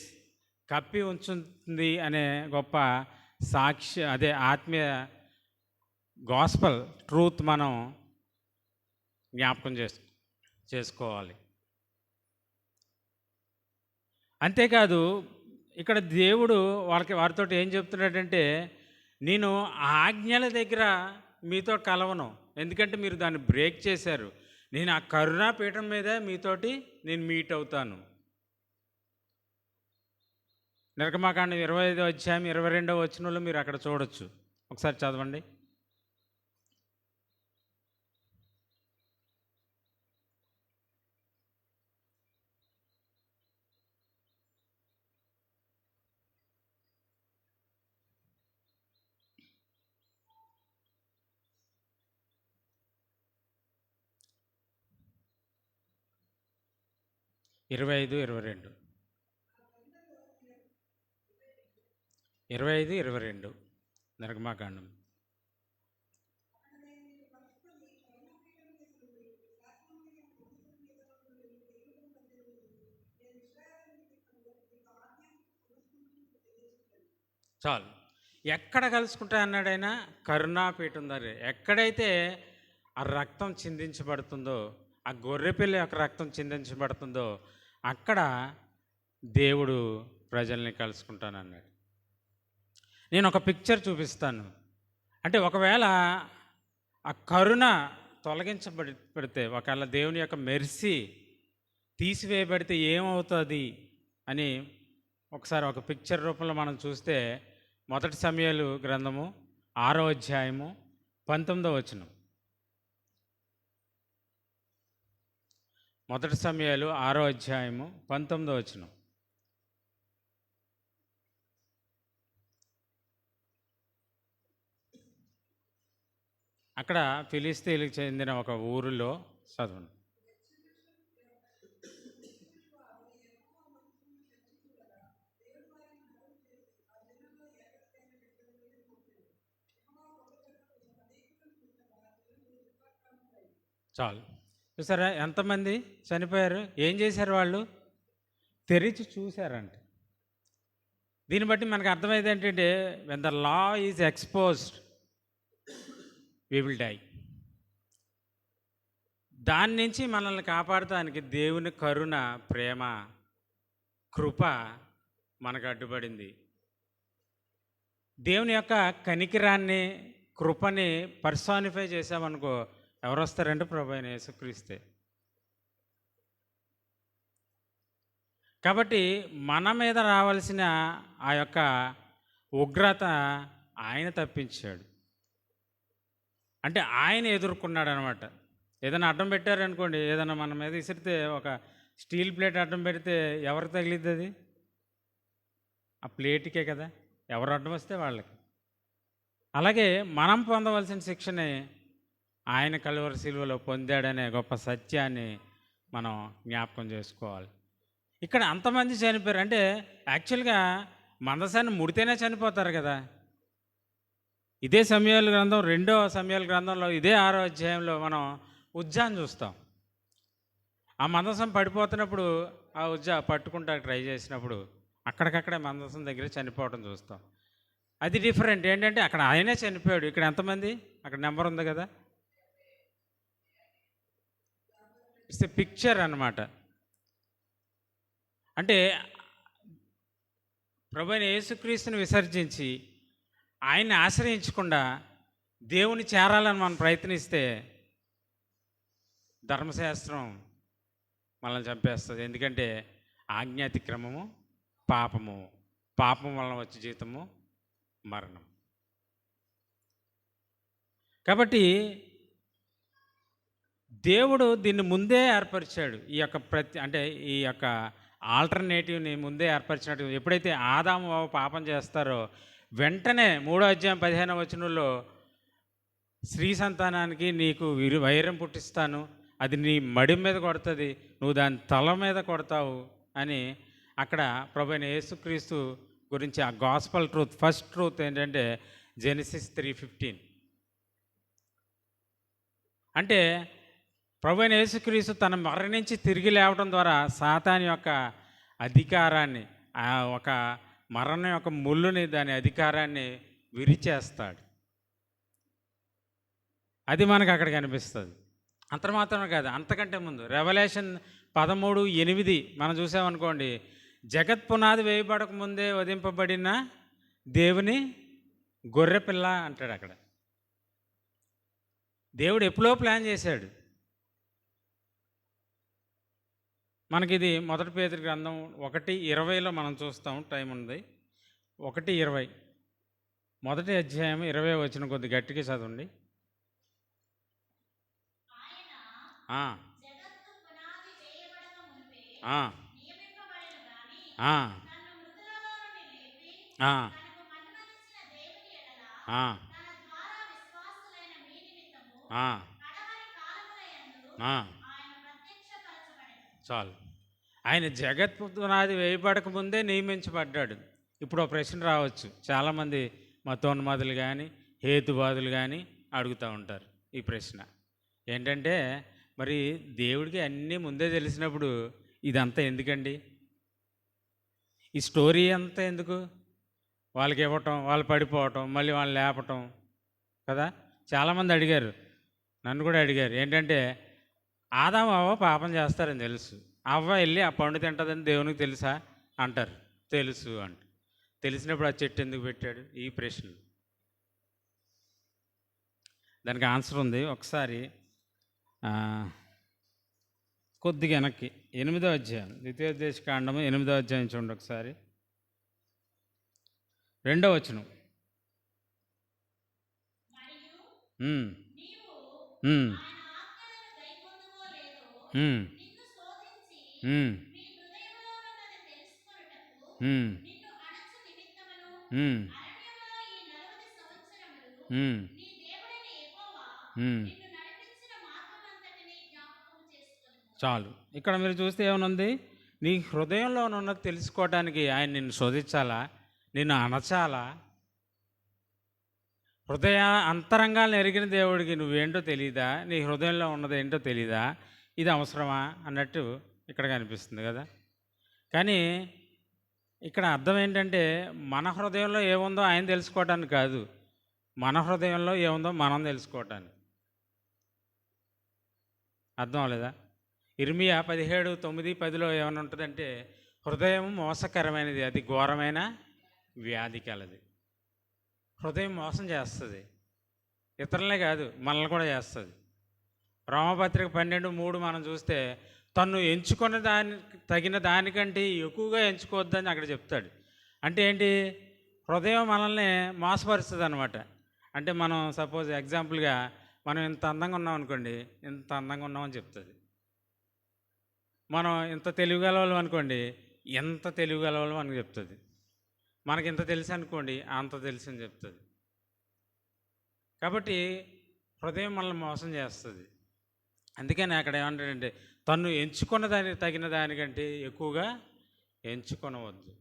కప్పి ఉంచుతుంది అనే గొప్ప సాక్షి, అదే ఆత్మీయ గాస్పల్ ట్రూత్ మనం జ్ఞాపకం చేసుకోవాలి. అంతేకాదు, ఇక్కడ దేవుడు వారితో ఏం చెప్తున్నాడంటే, నేను ఆజ్ఞల దగ్గర మీతో కలవను, ఎందుకంటే మీరు దాన్ని బ్రేక్ చేశారు. నేను ఆ కరుణాపీఠం మీదే మీతోటి నేను మీట్ అవుతాను. నిర్గమకాండం 25వ అధ్యాయం 22వ వచనంలో మీరు అక్కడ చూడొచ్చు. ఒకసారి చదవండి. ఇరవై 22 నిర్గమకాండం. చాలు. ఎక్కడ కలుసుకుంటా అన్నాడు ఆయన? కరుణాపీఠం దగ్గర. ఎక్కడైతే ఆ రక్తం చిందించబడుతుందో, ఆ గొర్రెపిల్ల యొక్క రక్తం చిందించబడుతుందో, అక్కడ దేవుడు ప్రజల్ని కలుసుకుంటానన్నాడు. నేను ఒక పిక్చర్ చూపిస్తాను. అంటే ఒకవేళ ఆ కరుణ తొలగించబడితే, ఒకవేళ దేవుని యొక్క మెర్సీ తీసివేయబడితే ఏమవుతుంది అని ఒకసారి ఒక పిక్చర్ రూపంలో మనం చూస్తే, 1 సమూయేలు గ్రంథము 6వ అధ్యాయము 19వ వచనం. 1 సమూయేలు 6వ అధ్యాయము 19వ వచనం. అక్కడ ఫిలిస్తీన్లకు చెందిన ఒక ఊరిలో చదవండి. చాలు. చూసారా ఎంతమంది చనిపోయారు? ఏం చేశారు వాళ్ళు? తెరిచి చూశారంట. దీన్ని బట్టి మనకు అర్థమైంది ఏంటంటే, when the law is exposed we will die. దాని నుంచి మనల్ని కాపాడటానికి దేవుని కరుణ, ప్రేమ, కృప మనకు అడ్డుపడింది. దేవుని యొక్క కనికిరాన్ని, కృపని పర్సానిఫై చేసామనుకో, ఎవరు వస్తారంటే ప్రభు అయిన యేసుక్రీస్తే. కాబట్టి మన మీద రావాల్సిన ఆ యొక్క ఉగ్రత ఆయన తప్పించాడు. అంటే ఆయన ఎదుర్కొన్నాడు అనమాట. ఏదైనా అడ్డం పెట్టారనుకోండి, ఏదైనా మన మీద విసిరితే, ఒక స్టీల్ ప్లేట్ అడ్డం పెడితే ఎవరికి తగిలిద్ది అది? ఆ ప్లేట్కే కదా. ఎవరు అడ్డం వస్తే వాళ్ళకి. అలాగే మనం పొందవలసిన శిక్షని ఆయన కలువరి శిలువలో పొందాడనే గొప్ప సత్యాన్ని మనం జ్ఞాపకం చేసుకోవాలి. ఇక్కడ అంతమంది చనిపోయారు అంటే యాక్చువల్గా మందసాన్ని ముడితేనే చనిపోతారు కదా. ఇదే సమయాల గ్రంథం, 2వ సమయాల గ్రంథంలో ఇదే 6వ అధ్యాయంలో మనం ఉజ్జాను చూస్తాం. ఆ మందసం పడిపోతున్నప్పుడు ఆ ఉజ్జా పట్టుకుంటా ట్రై చేసినప్పుడు అక్కడికక్కడే మందసం దగ్గర చనిపోవడం చూస్తాం. అది డిఫరెంట్. ఏంటంటే అక్కడ ఆయనే చనిపోయాడు, ఇక్కడ ఎంతమంది? అక్కడ నెంబర్ ఉంది కదా. ఇట్స్ ఎ పిక్చర్ అన్నమాట. అంటే ప్రభువైన యేసుక్రీస్తుని విసర్జించి ఆయన్ని ఆశ్రయించకుండా దేవుని చేరాలని మనం ప్రయత్నిస్తే ధర్మశాస్త్రం మనల్ని చంపేస్తుంది. ఎందుకంటే ఆజ్ఞాతిక్రమము పాపము, పాపం వలన వచ్చే జీతము మరణం. కాబట్టి దేవుడు దీన్ని ముందే ఏర్పరిచాడు. ఈ యొక్క అంటే ఈ యొక్క ఆల్టర్నేటివ్ని ముందే ఏర్పరిచినట్టు. ఎప్పుడైతే ఆదాము అవ్వ పాపం చేస్తారో వెంటనే 3వ అధ్యాయం 15వ వచనంలో స్త్రీ సంతానానికి నీకు వైరం పుట్టిస్తాను, అది నీ మడి మీద కొడుతుంది, నువ్వు దాని తల మీద కొడతావు అని అక్కడ ప్రభువైన యేసుక్రీస్తు గురించి ఆ గాస్పల్ ట్రూత్, ఫస్ట్ ట్రూత్ ఏంటంటే జెనసిస్ 3:15. అంటే ప్రభువైన యేసుక్రీస్తు తన మరణించి తిరిగి లేవడం ద్వారా సాతాను యొక్క అధికారాన్ని, ఆ ఒక మరణం యొక్క ముళ్ళుని, దాని అధికారాన్ని విరిచేస్తాడు. అది మనకు అక్కడ కనిపిస్తుంది. అంత మాత్రమే కాదు, అంతకంటే ముందు రెవల్యూషన్ 13:8 మనం చూసామనుకోండి, జగత్ పునాది వేయబడక ముందే వధింపబడిన దేవుని గొర్రెపిల్ల అంటాడు. అక్కడ దేవుడు ఎప్పుడో ప్లాన్ చేశాడు. మనకిది 1 పేతురు గ్రంథం 1:20లో మనం చూస్తాం. టైం ఉంది. 1:20 మొదటి అధ్యాయం 20 వచనం కొద్ది గట్టిగా చదవండి. చాలు. ఆయన జగత్ పునాది వేయబడక ముందే నియమించబడ్డాడు. ఇప్పుడు ఒక ప్రశ్న రావచ్చు, చాలామంది మతోన్మాదులు కానీ హేతువాదులు కానీ అడుగుతూ ఉంటారు ఈ ప్రశ్న. ఏంటంటే, మరి దేవుడికి అన్నీ ముందే తెలిసినప్పుడు ఇదంతా ఎందుకండి? ఈ స్టోరీ అంతా ఎందుకు? వాళ్ళకి ఇవ్వటం, వాళ్ళు పడిపోవటం, మళ్ళీ వాళ్ళని లేపటం కదా. చాలామంది అడిగారు, నన్ను కూడా అడిగారు. ఏంటంటే, ఆదాము అవ్వ పాపం చేస్తారని తెలుసు, అవ్వ వెళ్ళి ఆ పండు తింటుందని దేవునికి తెలుసా అంటారు. తెలుసు అంట. తెలిసినప్పుడు ఆ చెట్టు ఎందుకు పెట్టాడు? ఈ ప్రశ్నలు. దానికి ఆన్సర్ ఉంది. ఒకసారి కొద్దిగా వెనక్కి 8వ అధ్యాయం, ద్వితీయోపదేశకాండము 8వ అధ్యాయం చూడండి ఒకసారి. 2వ వచనం. ఉమ్. చాలు. ఇక్కడ మీరు చూస్తే ఏమనుంది, నీ హృదయంలో ఉన్నది తెలుసుకోవటానికి ఆయన నిన్ను శోధించాలా, నిన్ను అణచాలా? హృదయ అంతరంగాలను ఎరిగిన దేవుడికి నువ్వేంటో తెలీదా, నీ హృదయంలో ఉన్నది ఏంటో తెలీదా, ఇది అవసరమా అన్నట్టు ఇక్కడ కనిపిస్తుంది కదా. కానీ ఇక్కడ అర్థం ఏంటంటే, మన హృదయంలో ఏముందో ఆయన తెలుసుకోవటానికి కాదు, మన హృదయంలో ఏముందో మనం తెలుసుకోవటానికి. అర్థం అవ్వలేదా? ఇర్మియా 17:9-10 ఏమైనా ఉంటుందంటే, హృదయం మోసకరమైనది, అది ఘోరమైన వ్యాధి కలది. హృదయం మోసం చేస్తుంది, ఇతరులనే కాదు మనల్ని కూడా చేస్తుంది. రోమపత్రిక 12:3 మనం చూస్తే, తను ఎంచుకున్న తగిన దానికంటే ఎక్కువగా ఎంచుకోవద్దని అక్కడ చెప్తాడు. అంటే ఏంటి? హృదయం మనల్ని మోసపరుస్తుంది అనమాట. అంటే మనం సపోజ్ ఎగ్జాంపుల్గా మనం ఇంత అందంగా ఉన్నాం అనుకోండి, ఇంత అందంగా ఉన్నామని చెప్తుంది. మనం ఇంత తెలివిగలవాళ్ళం అనుకోండి, ఎంత తెలివిగలవాళ్ళం అని చెప్తుంది. మనకి ఇంత తెలుసు అనుకోండి, అంత తెలుసు అని చెప్తుంది. కాబట్టి హృదయం మనల్ని మోసం చేస్తుంది. అందుకని అక్కడ ఏమంటాడంటే, తను ఎంచుకున్న తగిన దానికంటే ఎక్కువగా ఎంచుకొనవద్దు.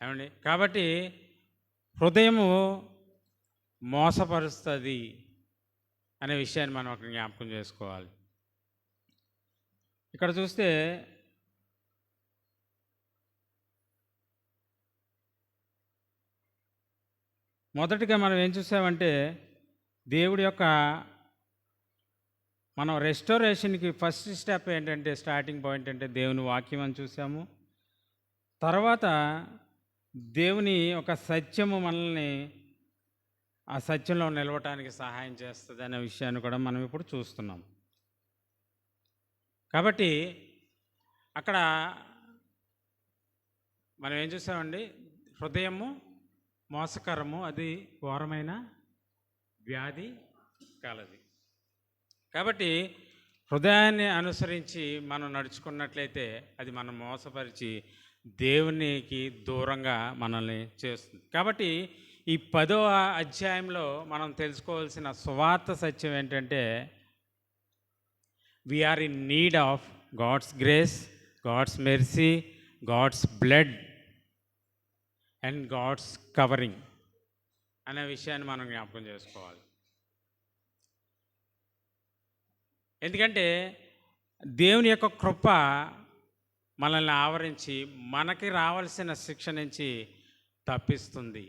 ఏమండి? కాబట్టి హృదయము మోసపరుస్తుంది అనే విషయాన్ని మనం అక్కడ జ్ఞాపకం చేసుకోవాలి. ఇక్కడ చూస్తే మొదటిగా మనం ఏం చూసామంటే, దేవుడి యొక్క మనం రెస్టోరేషన్కి ఫస్ట్ స్టెప్ ఏంటంటే, స్టార్టింగ్ పాయింట్ అంటే దేవుని వాక్యం అని చూసాము. తర్వాత దేవుని ఒక సత్యము మనల్ని ఆ సత్యంలో నిలవటానికి సహాయం చేస్తుంది అనే విషయాన్ని కూడా మనం ఇప్పుడు చూస్తున్నాం. కాబట్టి అక్కడ మనం ఏం చూసామండి, హృదయము మోసకరము, అది ఘోరమైన వ్యాధి కలది. కాబట్టి హృదయాన్ని అనుసరించి మనం నడుచుకున్నట్లయితే అది మనం మోసపరిచి దేవునికి దూరంగా మనల్ని చేస్తుంది. కాబట్టి ఈ 10వ అధ్యాయంలో మనం తెలుసుకోవాల్సిన సువార్త సత్యం ఏంటంటే, we are in need of God's grace, God's mercy, God's blood and God's covering అనే విషయాన్ని మనం జ్ఞాపకం చేసుకోవాలి. ఎందుకంటే దేవుని యొక్క కృప మనల్ని ఆవరించి మనకి రావాల్సిన శిక్ష నుంచి తప్పిస్తుంది.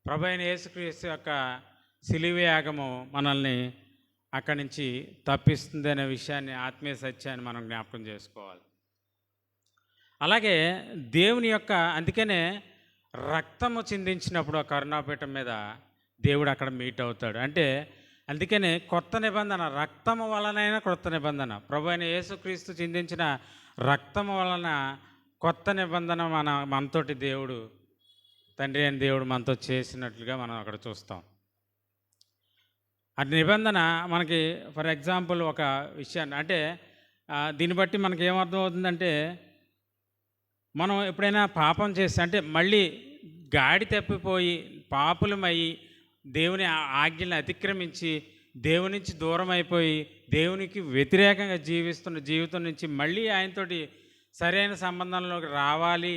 ప్రభు అయిన యేసుక్రీస్తు యొక్క శిలువ యాగము మనల్ని అక్కడి నుంచి తప్పిస్తుంది అనే విషయాన్ని, ఆత్మీయ సత్యాన్ని మనం జ్ఞాపకం చేసుకోవాలి. అలాగే దేవుని యొక్క, అందుకనే రక్తము చిందించినప్పుడు ఆ కరుణాపీఠం మీద దేవుడు అక్కడ మీట్ అవుతాడు. అంటే అందుకనే కొత్త నిబంధన, రక్తము వలనైనా కొత్త నిబంధన, ప్రభు అయిన యేసుక్రీస్తు చిందించిన రక్తము వలన కొత్త నిబంధన మనతోటి దేవుడు, తండ్రి అయిన దేవుడు మనతో చేసినట్లుగా మనం అక్కడ చూస్తాం. ఆ నిబంధన మనకి ఫర్ ఎగ్జాంపుల్ ఒక విషయాన్ని, అంటే దీన్ని బట్టి మనకి ఏమర్థం అవుతుందంటే, మనం ఎప్పుడైనా పాపం చేస్తే, అంటే మళ్ళీ గాడి తప్పిపోయి పాపులమయ్యి దేవుని ఆజ్ఞల్ని అతిక్రమించి దేవుని నుంచి దూరం అయిపోయి దేవునికి వ్యతిరేకంగా జీవిస్తున్న జీవితం నుంచి మళ్ళీ ఆయనతోటి సరైన సంబంధంలోకి రావాలి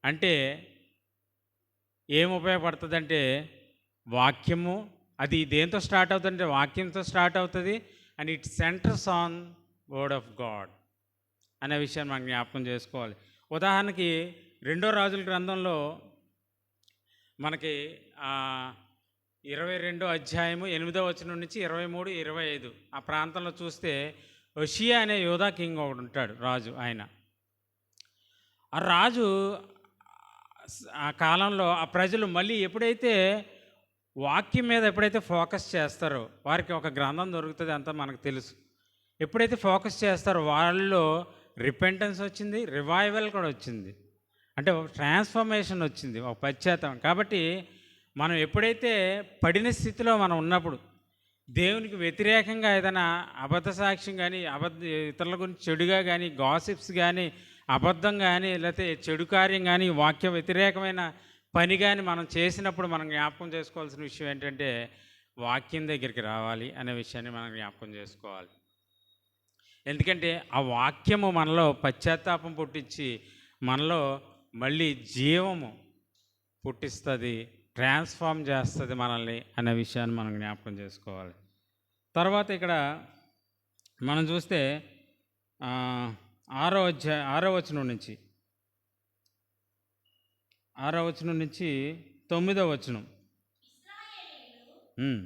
అంటే ఏం ఉపయోగపడుతుందంటే వాక్యము. అది దేంతో స్టార్ట్ అవుతుందంటే వాక్యంతో స్టార్ట్ అవుతుంది. And it centres on word of God అనే విషయాన్ని మనం జ్ఞాపకం చేసుకోవాలి. ఉదాహరణకి 2వ రాజుల గ్రంథంలో మనకి 22వ అధ్యాయము 8వ వచనం నుంచి 23, 25 ఆ ప్రాంతంలో చూస్తే, యోషియా అనే యోధా కింగ్ ఒకడు ఉంటాడు, రాజు. ఆయన ఆ రాజు ఆ కాలంలో ఆ ప్రజలు మళ్ళీ ఎప్పుడైతే వాక్యం మీద ఎప్పుడైతే ఫోకస్ చేస్తారో వారికి ఒక గ్రంథం దొరుకుతుంది, అంతా మనకు తెలుసు. ఎప్పుడైతే ఫోకస్ చేస్తారో వాళ్ళలో రిపెంటెన్స్ వచ్చింది, రివైవల్ కూడా వచ్చింది, అంటే ట్రాన్స్ఫర్మేషన్ వచ్చింది, ఒక పశ్చాత్తాపం. కాబట్టి మనం ఎప్పుడైతే పడిన స్థితిలో మనం ఉన్నప్పుడు దేవునికి వ్యతిరేకంగా ఏదైనా అబద్ధ సాక్ష్యం కానీ, ఇతరుల గురించి చెడుగా కానీ, గాసిప్స్ కానీ, అబద్ధం కానీ, లేకపోతే చెడు కార్యం కానీ, వాక్య వ్యతిరేకమైన పని కానీ మనం చేసినప్పుడు మనం జ్ఞాపకం చేసుకోవాల్సిన విషయం ఏంటంటే వాక్యం దగ్గరికి రావాలి అనే విషయాన్ని మనం జ్ఞాపకం చేసుకోవాలి. ఎందుకంటే ఆ వాక్యము మనలో పశ్చాత్తాపం పుట్టించి మనలో మళ్ళీ జీవము పుట్టిస్తుంది, ట్రాన్స్ఫార్మ్ చేస్తుంది మనల్ని అనే విషయాన్ని మనం జ్ఞాపకం చేసుకోవాలి. తర్వాత ఇక్కడ మనం చూస్తే 6వ వచనం నుంచి 9వ వచనం. ఉమ్,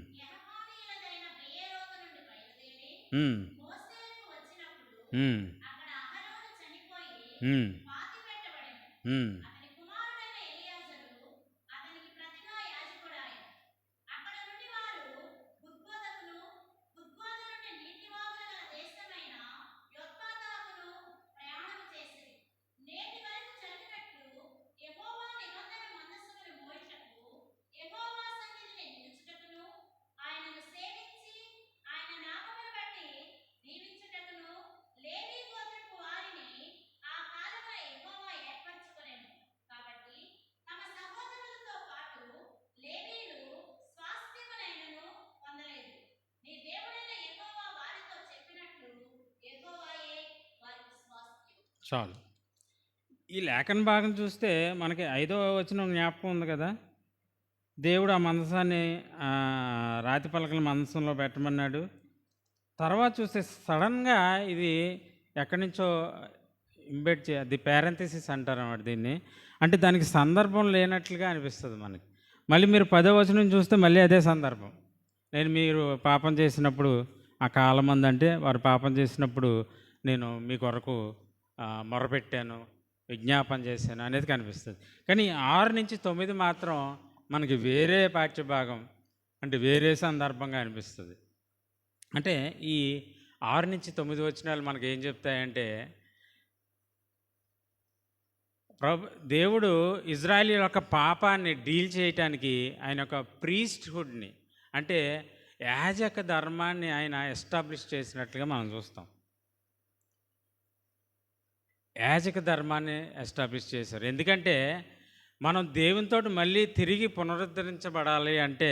ఉమ్, ఉమ్, ఉమ్, ఉమ్, చాలు. ఈ లేఖన భాగం చూస్తే మనకి 5వ వచనం జ్ఞాపకం ఉంది కదా. దేవుడు ఆ మందసాన్ని రాతి పలకల మందసంలో పెట్టమన్నాడు. తర్వాత చూస్తే సడన్గా ఇది ఎక్కడి నుంచో ఇంబెడ్ అది పారెంథసిస్ అంటారు అన్నమాట దీన్ని. అంటే దానికి సందర్భం లేనట్లుగా అనిపిస్తుంది మనకి. మళ్ళీ మీరు 10వ వచనం చూస్తే మళ్ళీ అదే సందర్భం. మీరు పాపం చేసినప్పుడు ఆ కాలమంది అంటే వారు పాపం చేసినప్పుడు నేను మీ కొరకు మొరపెట్టాను, విజ్ఞాపన చేశాను అనేది కనిపిస్తుంది. కానీ 6-9 మాత్రం మనకి వేరే పాఠ్యభాగం, అంటే వేరే సందర్భంగా అనిపిస్తుంది. అంటే ఈ 6-9 వచనాలు మనకి ఏం చెప్తాయంటే, దేవుడు ఇజ్రాయేలీయుల యొక్క పాపాన్ని డీల్ చేయటానికి ఆయన యొక్క ప్రీస్ట్హుడ్ని, అంటే యాజక ధర్మాన్ని ఆయన ఎస్టాబ్లిష్ చేసినట్లుగా మనం చూస్తాం. యాజక ధర్మాన్ని ఎస్టాబ్లిష్ చేశారు. ఎందుకంటే మనం దేవునితో మళ్ళీ తిరిగి పునరుద్ధరించబడాలి అంటే,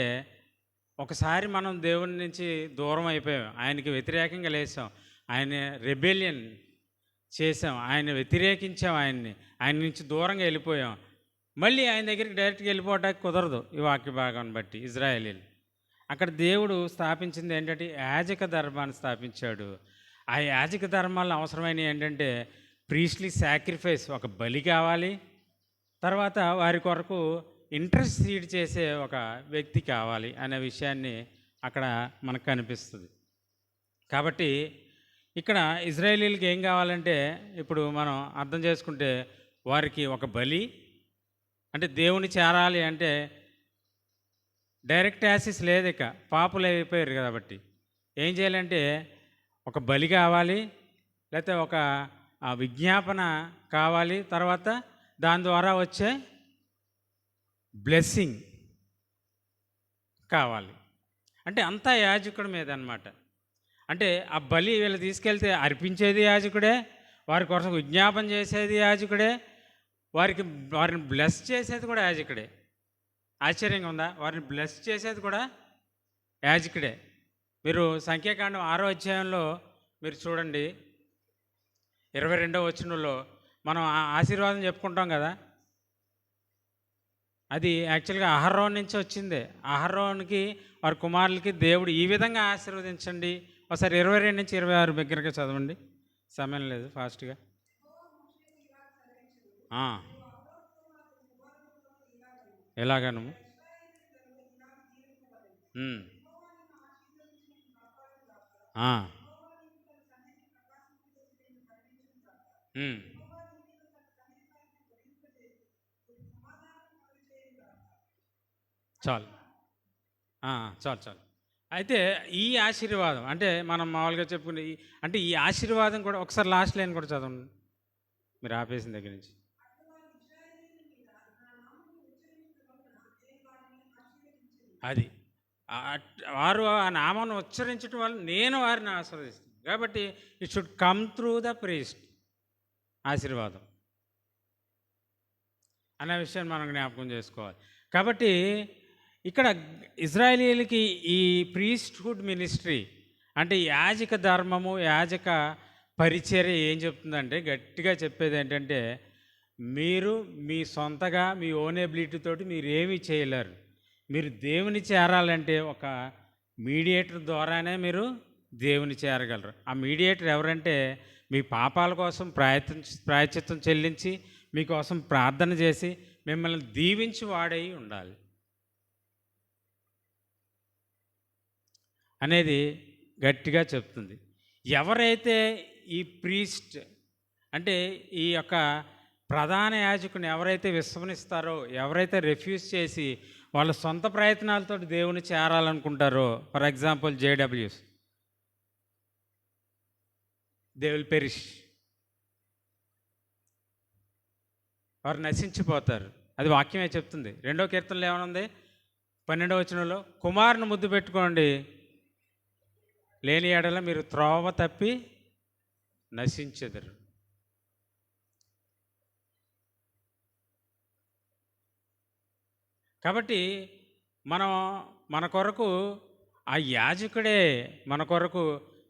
ఒకసారి మనం దేవుని నుంచి దూరం అయిపోయాం, ఆయనకి వ్యతిరేకంగా లేసాం, ఆయన రెబెలియన్ చేసాం, ఆయన వ్యతిరేకించాం, ఆయన నుంచి దూరంగా వెళ్ళిపోయాం. మళ్ళీ ఆయన దగ్గరికి డైరెక్ట్గా వెళ్ళిపోవడానికి కుదరదు. ఈ వాక్య భాగాన్ని బట్టి ఇజ్రాయేలీలు అక్కడ దేవుడు స్థాపించింది ఏంటంటే యాజక ధర్మాన్ని స్థాపించాడు. ఆ యాజక ధర్మాలు అవసరమైనవి ఏంటంటే ప్రీస్ట్లీ సాక్రిఫైస్, ఒక బలి కావాలి. తర్వాత వారి కొరకు ఇంటర్సీడ్ చేసే ఒక వ్యక్తి కావాలి అనే విషయాన్ని అక్కడ మనకు కనిపిస్తుంది. కాబట్టి ఇక్కడ ఇజ్రాయేలీలకి ఏం కావాలంటే, ఇప్పుడు మనం అర్థం చేసుకుంటే వారికి ఒక బలి, అంటే దేవుని చేరాలి అంటే డైరెక్ట్ యాక్సెస్ లేదు, ఇక పాపులు అయిపోయారు కాబట్టి ఏం చేయాలంటే ఒక బలి కావాలి, లేకపోతే ఒక విజ్ఞాపన కావాలి, తర్వాత దాని ద్వారా వచ్చే బ్లెస్సింగ్ కావాలి. అంటే అంతా యాజకుడి మీద అన్నమాట. అంటే ఆ బలి వీళ్ళు తీసుకెళ్తే అర్పించేది యాజకుడే, వారి కోసం విజ్ఞాపన చేసేది యాజకుడే, వారిని బ్లెస్ చేసేది కూడా యాజకుడే. ఆశ్చర్యంగా ఉందా? వారిని బ్లెస్ చేసేది కూడా యాజకుడే. మీరు సంఖ్యాకాండం 6వ అధ్యాయంలో మీరు చూడండి, 22వ వచనంలో మనం ఆశీర్వాదం చెప్పుకుంటాం కదా, అది యాక్చువల్గా అహరోన్ నుంచి వచ్చిందే. అహరోన్కి వారి కుమారులకి దేవుడు ఈ విధంగా ఆశీర్వదించండి. ఒకసారి 22-26 దగ్గరగా చదవండి, సమయం లేదు, ఫాస్ట్గా. ఎలాగను? చాలు చాలు చాలు. అయితే ఈ ఆశీర్వాదం అంటే మనం మామూలుగా చెప్పుకునే అంటే ఈ ఆశీర్వాదం కూడా ఒకసారి లాస్ట్ లైన్ కూడా చదవండి, మీరు ఆపేసిన దగ్గర నుంచి. అది వారు ఆ నామాన్ని ఉచ్చరించడం వల్ల నేను వారిని ఆశీర్వదిస్తాను. కాబట్టి it should come through the priest ఆశీర్వాదం. అనే విషయాన్ని మనం జ్ఞాపకం చేసుకోవాలి. కాబట్టి ఇక్కడ ఇజ్రాయేలీలకి ఈ ప్రీస్ట్‌హుడ్ మినిస్ట్రీ అంటే యాజక ధర్మము, యాజక పరిచర్య ఏం చెప్తుందంటే గట్టిగా చెప్పేదేంటంటే, మీరు మీ సొంతగా మీ ఓన్ ఎబిలిటీ తోటి మీరేమీ చేయలేరు. మీరు దేవుని చేరాలంటే ఒక మీడియేటర్ ద్వారానే మీరు దేవుని చేరగలరు. ఆ మీడియేటర్ ఎవరంటే మీ పాపాల కోసం ప్రాయశ్చిత్తం చెల్లించి మీకోసం ప్రార్థన చేసి మిమ్మల్ని దీవించి వాడై ఉండాలి అనేది గట్టిగా చెప్తుంది. ఎవరైతే ఈ ప్రీస్ట్ అంటే ఈ యొక్క ప్రధాన యాజకుని ఎవరైతే విస్మరిస్తారో, ఎవరైతే రిఫ్యూజ్ చేసి వాళ్ళ సొంత ప్రయత్నాలతో దేవుని చేరాలనుకుంటారో, ఫర్ ఎగ్జాంపుల్ జేడబ్ల్యూస్, దే విల్ పెరిష్, వారు నశించిపోతారు. అది వాక్యమే చెప్తుంది. 2వ కీర్తనలో ఏమనుంది? 12వ వచనంలో, కుమారుని ముద్దు పెట్టుకోండి, లేని ఎడల మీరు త్రోవ తప్పి నశించెదరు. కాబట్టి మనం మన కొరకు ఆ యాజకుడే మన కొరకు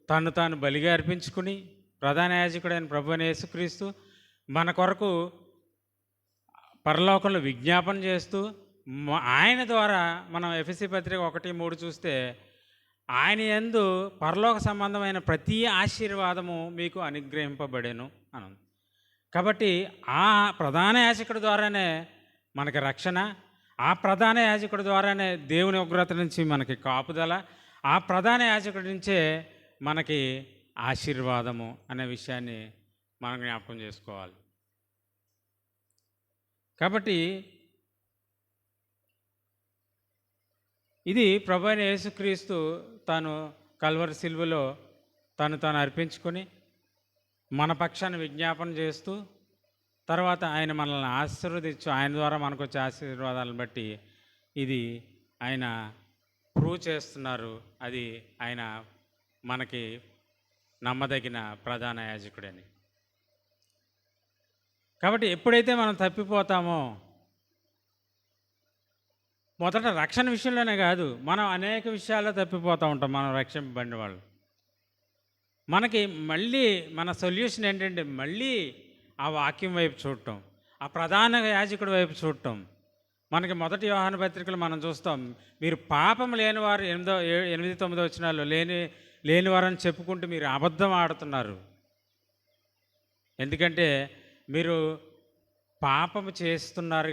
తను తాను బలిగా అర్పించుకుని, ప్రధాన యాజకుడైన ప్రభువైన యేసుక్రీస్తు మన కొరకు పరలోకంలో విజ్ఞాపన చేస్తూ ఆయన ద్వారా మనం ఎఫెసీ పత్రిక 1:3 చూస్తే, ఆయన యందు పరలోక సంబంధమైన ప్రతి ఆశీర్వాదము మీకు అనుగ్రహింపబడెను అని. కాబట్టి ఆ ప్రధాన యాజకుడి ద్వారానే మనకి రక్షణ, ఆ ప్రధాన యాజకుడి ద్వారానే దేవుని ఉగ్రత నుంచి మనకి కాపుదల, ఆ ప్రధాన యాజకుడి నుంచే మనకి ఆశీర్వాదము అనే విషయాన్ని మనం జ్ఞాపకం చేసుకోవాలి. కాబట్టి ఇది ప్రభువైన యేసుక్రీస్తు తాను కల్వరి సిలువలో తాను అర్పించుకొని మన పక్షాన్ని విజ్ఞాపన చేస్తూ, తర్వాత ఆయన మనల్ని ఆశీర్వదించు, ఆయన ద్వారా మనకు వచ్చే ఆశీర్వాదాలను బట్టి ఇది ఆయన ప్రూవ్ చేస్తున్నారు. అది ఆయన మనకి నమ్మదగిన ప్రధాన యాజకుడని. కాబట్టి ఎప్పుడైతే మనం తప్పిపోతామో, మొదట రక్షణ విషయంలోనే కాదు, మనం అనేక విషయాల్లో తప్పిపోతూ ఉంటాం. మనం రక్షింపబడిన వాళ్ళు, మనకి మళ్ళీ మన సొల్యూషన్ ఏంటంటే మళ్ళీ ఆ వాక్యం వైపు చూడటం, ఆ ప్రధాన యాజకుడి వైపు చూడటం. మనకి మొదటి యోహాను పత్రికలు మనం చూస్తాం, మీరు పాపం లేనివారు 8-9 వచనాల్లో లేనివారని చెప్పుకుంటూ మీరు అబద్ధం ఆడుతున్నారు. ఎందుకంటే మీరు పాపము చేస్తున్నారు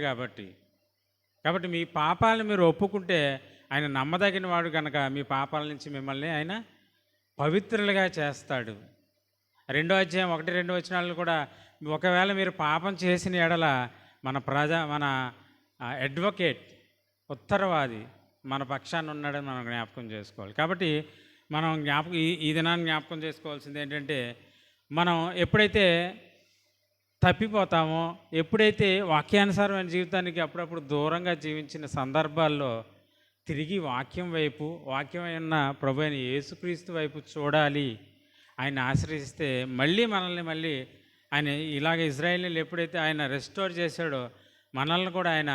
కాబట్టి మీ పాపాలను మీరు ఒప్పుకుంటే ఆయన నమ్మదగిన వాడు కనుక మీ పాపాల నుంచి మిమ్మల్ని ఆయన పవిత్రులుగా చేస్తాడు. 2వ అధ్యాయం 1-2 వచనాలను కూడా, ఒకవేళ మీరు పాపం చేసిన ఎడల మన అడ్వకేట్, ఉత్తరవాది మన పక్షాన్ని ఉన్నాడని మనం జ్ఞాపకం చేసుకోవాలి. కాబట్టి మనం ఈ దినాన్ని జ్ఞాపకం చేసుకోవాల్సింది ఏంటంటే, మనం ఎప్పుడైతే తప్పిపోతామో, ఎప్పుడైతే వాక్యానుసారమైన జీవితానికి అప్పుడప్పుడు దూరంగా జీవించిన సందర్భాల్లో తిరిగి వాక్యం వైపు, వాక్యమైన ప్రభువైన యేసుక్రీస్తు వైపు చూడాలి. ఆయన ఆశ్రయిస్తే మళ్ళీ ఆయన ఇలాగ ఇజ్రాయేలీలు ఎప్పుడైతే ఆయన రెస్టోర్ చేశాడో, మనల్ని కూడా ఆయన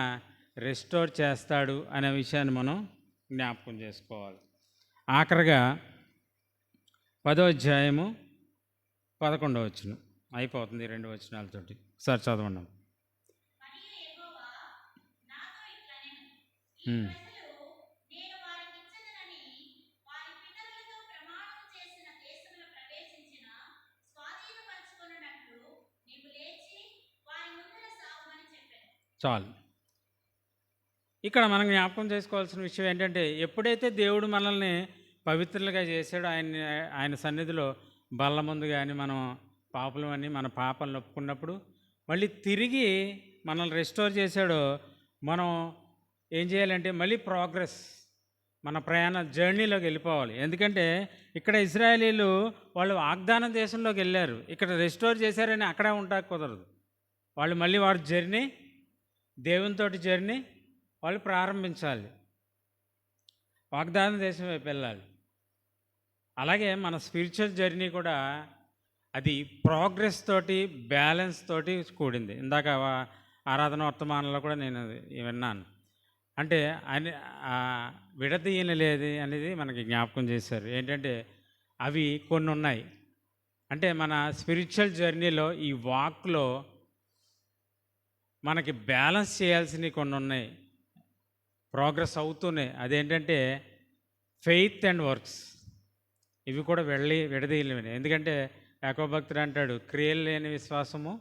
రెస్టోర్ చేస్తాడు అనే విషయాన్ని మనం జ్ఞాపకం చేసుకోవాలి. ఆఖరిగా 10వ అధ్యాయము 11వ వచనం అయిపోతుంది 2 వచనాలతోటి. ఒకసారి చదవండి. చాలు. ఇక్కడ మనం జ్ఞాపకం చేసుకోవాల్సిన విషయం ఏంటంటే, ఎప్పుడైతే దేవుడు మనల్ని పవిత్రులుగా చేశాడో, ఆయన సన్నిధిలో బల్ల ముందు కానీ మనం పాపలమని మన పాపాలను ఒప్పుకున్నప్పుడు మళ్ళీ తిరిగి మనల్ని రెస్టోర్ చేశాడో, మనం ఏం చేయాలంటే మళ్ళీ ప్రోగ్రెస్, మన ప్రయాణ జర్నీలోకి వెళ్ళిపోవాలి. ఎందుకంటే ఇక్కడ ఇజ్రాయేలీలు వాళ్ళు వాగ్దాన దేశంలోకి వెళ్ళారు, ఇక్కడ రెస్టోర్ చేశారని అక్కడే ఉంటా కుదరదు. వాళ్ళు మళ్ళీ వారి జర్నీ, దేవునితోటి జర్నీ వాళ్ళు ప్రారంభించాలి, వాగ్దాన దేశం వైపు వెళ్ళాలి. అలాగే మన స్పిరిచువల్ జర్నీ కూడా అది ప్రోగ్రెస్ తోటి, బ్యాలెన్స్ తోటి కూడింది. ఇందాక ఆరాధన వర్తమానంలో కూడా నేను విన్నాను. అంటే అని విడదీయలేదు అనేది మనకి జ్ఞాపకం చేశారు. ఏంటంటే అవి కొన్ని ఉన్నాయి. అంటే మన స్పిరిచువల్ జర్నీలో ఈ వాక్లో మనకి బ్యాలెన్స్ చేయాల్సినవి కొన్ని ఉన్నాయి, ప్రోగ్రెస్ అవుతూనే. అదేంటంటే ఫెయిత్ అండ్ వర్క్స్. ఇవి కూడా విడదీయలేని. ఎందుకంటే యాకోబు భక్తుడు అంటాడు, క్రియలు లేని విశ్వాసము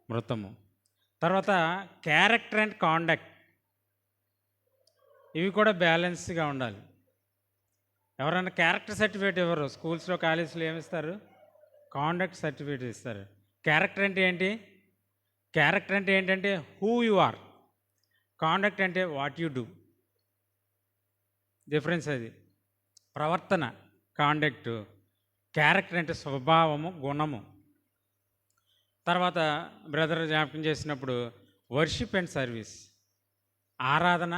మృతము. తర్వాత క్యారెక్టర్ అండ్ కాండక్ట్, ఇవి కూడా బ్యాలెన్స్గా ఉండాలి. ఎవరైనా క్యారెక్టర్ సర్టిఫికేట్ ఇవ్వరు. స్కూల్స్లో కాలేజీలో ఏమిస్తారు? కాండక్ట్ సర్టిఫికేట్ ఇస్తారు. క్యారెక్టర్ అంటే ఏంటి? క్యారెక్టర్ అంటే ఏంటంటే హూ యు ఆర్. కాండక్ట్ అంటే వాట్ యు డూ. డిఫరెన్స్ అది. ప్రవర్తన కాండక్ట్, క్యారెక్టర్ అంటే స్వభావము, గుణము. తర్వాత బ్రదర్ జ్ఞాపకం చేసినప్పుడు వర్షిప్ అండ్ సర్వీస్, ఆరాధన,